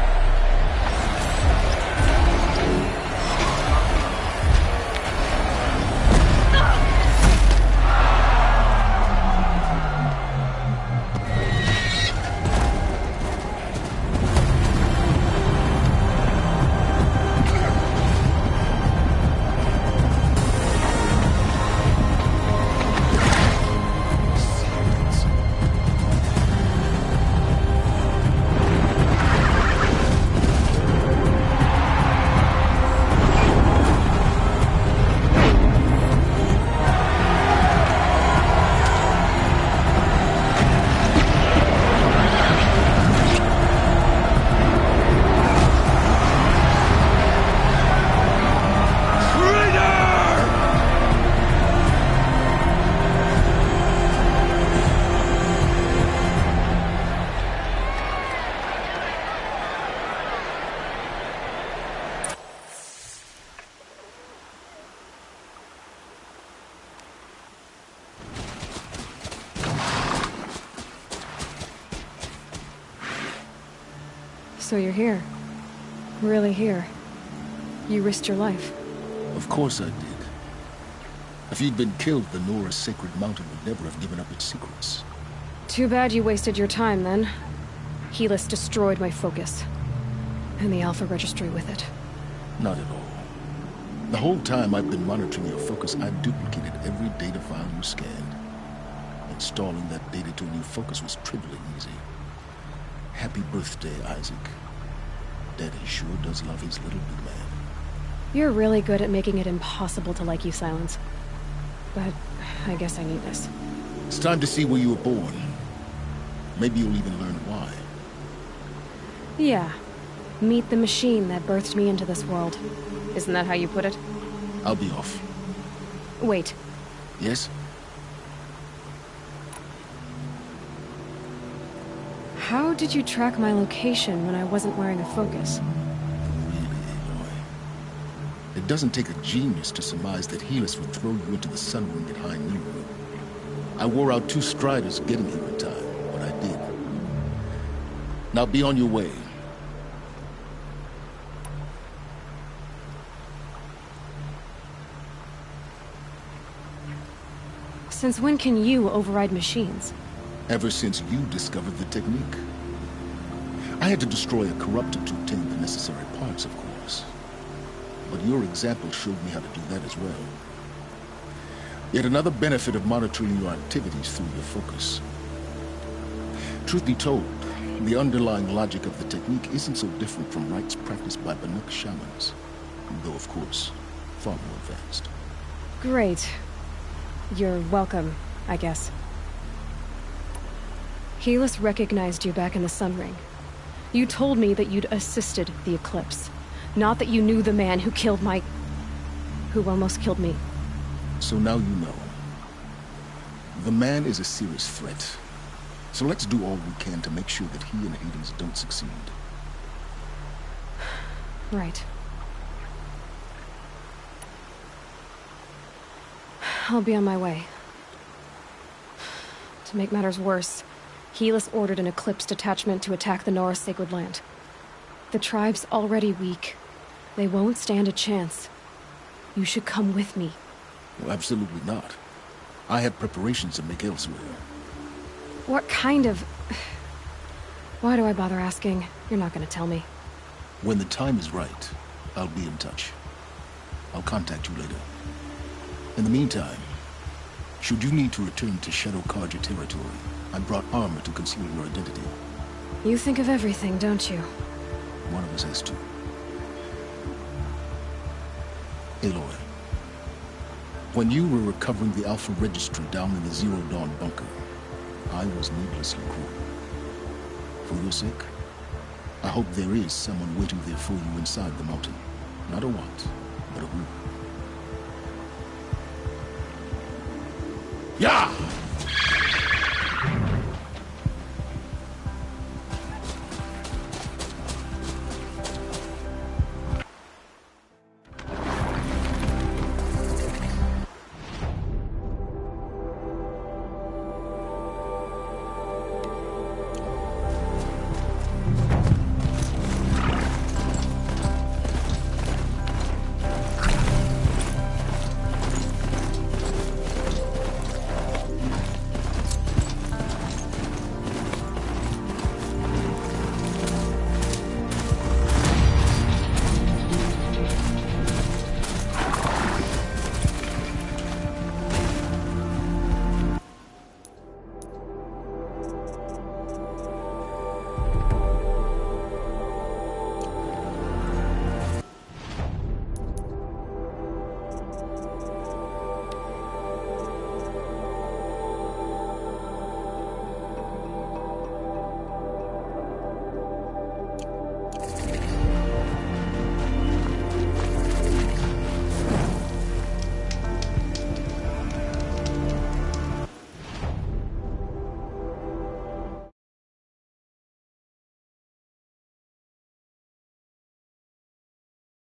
So you're here. Really here. You risked your life. Of course I did. If you'd been killed, the Nora's Sacred Mountain would never have given up its secrets. Too bad you wasted your time, then. Helis destroyed my focus. And the Alpha Registry with it. Not at all. The whole time I've been monitoring your focus, I've duplicated every data file you scanned. Installing that data to a new focus was trivially easy. Happy birthday, Isaac. Daddy sure does love his little big man. You're really good at making it impossible to like you, Silence. But I guess I need this. It's time to see where you were born. Maybe you'll even learn why. Yeah. Meet the machine that birthed me into this world. Isn't that how you put it? I'll be off. Wait. Yes? How did you track my location when I wasn't wearing a focus? Really, Aloy? It doesn't take a genius to surmise that Helis would throw you into the sun ring behind you. I wore out 2 striders getting here in time, but I did. Now be on your way. Since when can you override machines? Ever since you discovered the technique. I had to destroy a corruptor to obtain the necessary parts, of course. But your example showed me how to do that as well. Yet another benefit of monitoring your activities through your focus. Truth be told, the underlying logic of the technique isn't so different from rites practiced by Banuk shamans. Though, of course, far more advanced. Great. You're welcome, I guess. Helis recognized you back in the Sun Ring. You told me that you'd assisted the Eclipse. Not that you knew the man who killed my... who almost killed me. So now you know. The man is a serious threat. So let's do all we can to make sure that he and Hades don't succeed. Right. I'll be on my way. To make matters worse, Helis ordered an Eclipse detachment to attack the Nora's Sacred Land. The tribe's already weak. They won't stand a chance. You should come with me. Well, absolutely not. I have preparations to make elsewhere. What kind of... Why do I bother asking? You're not gonna tell me. When the time is right, I'll be in touch. I'll contact you later. In the meantime, should you need to return to Shadow Carja territory, I brought armor to conceal your identity. You think of everything, don't you? One of us has to. Aloy, when you were recovering the Alpha Registry down in the Zero Dawn bunker, I was needlessly cruel. For your sake, I hope there is someone waiting there for you inside the mountain. Not a what, but a who. Yeah!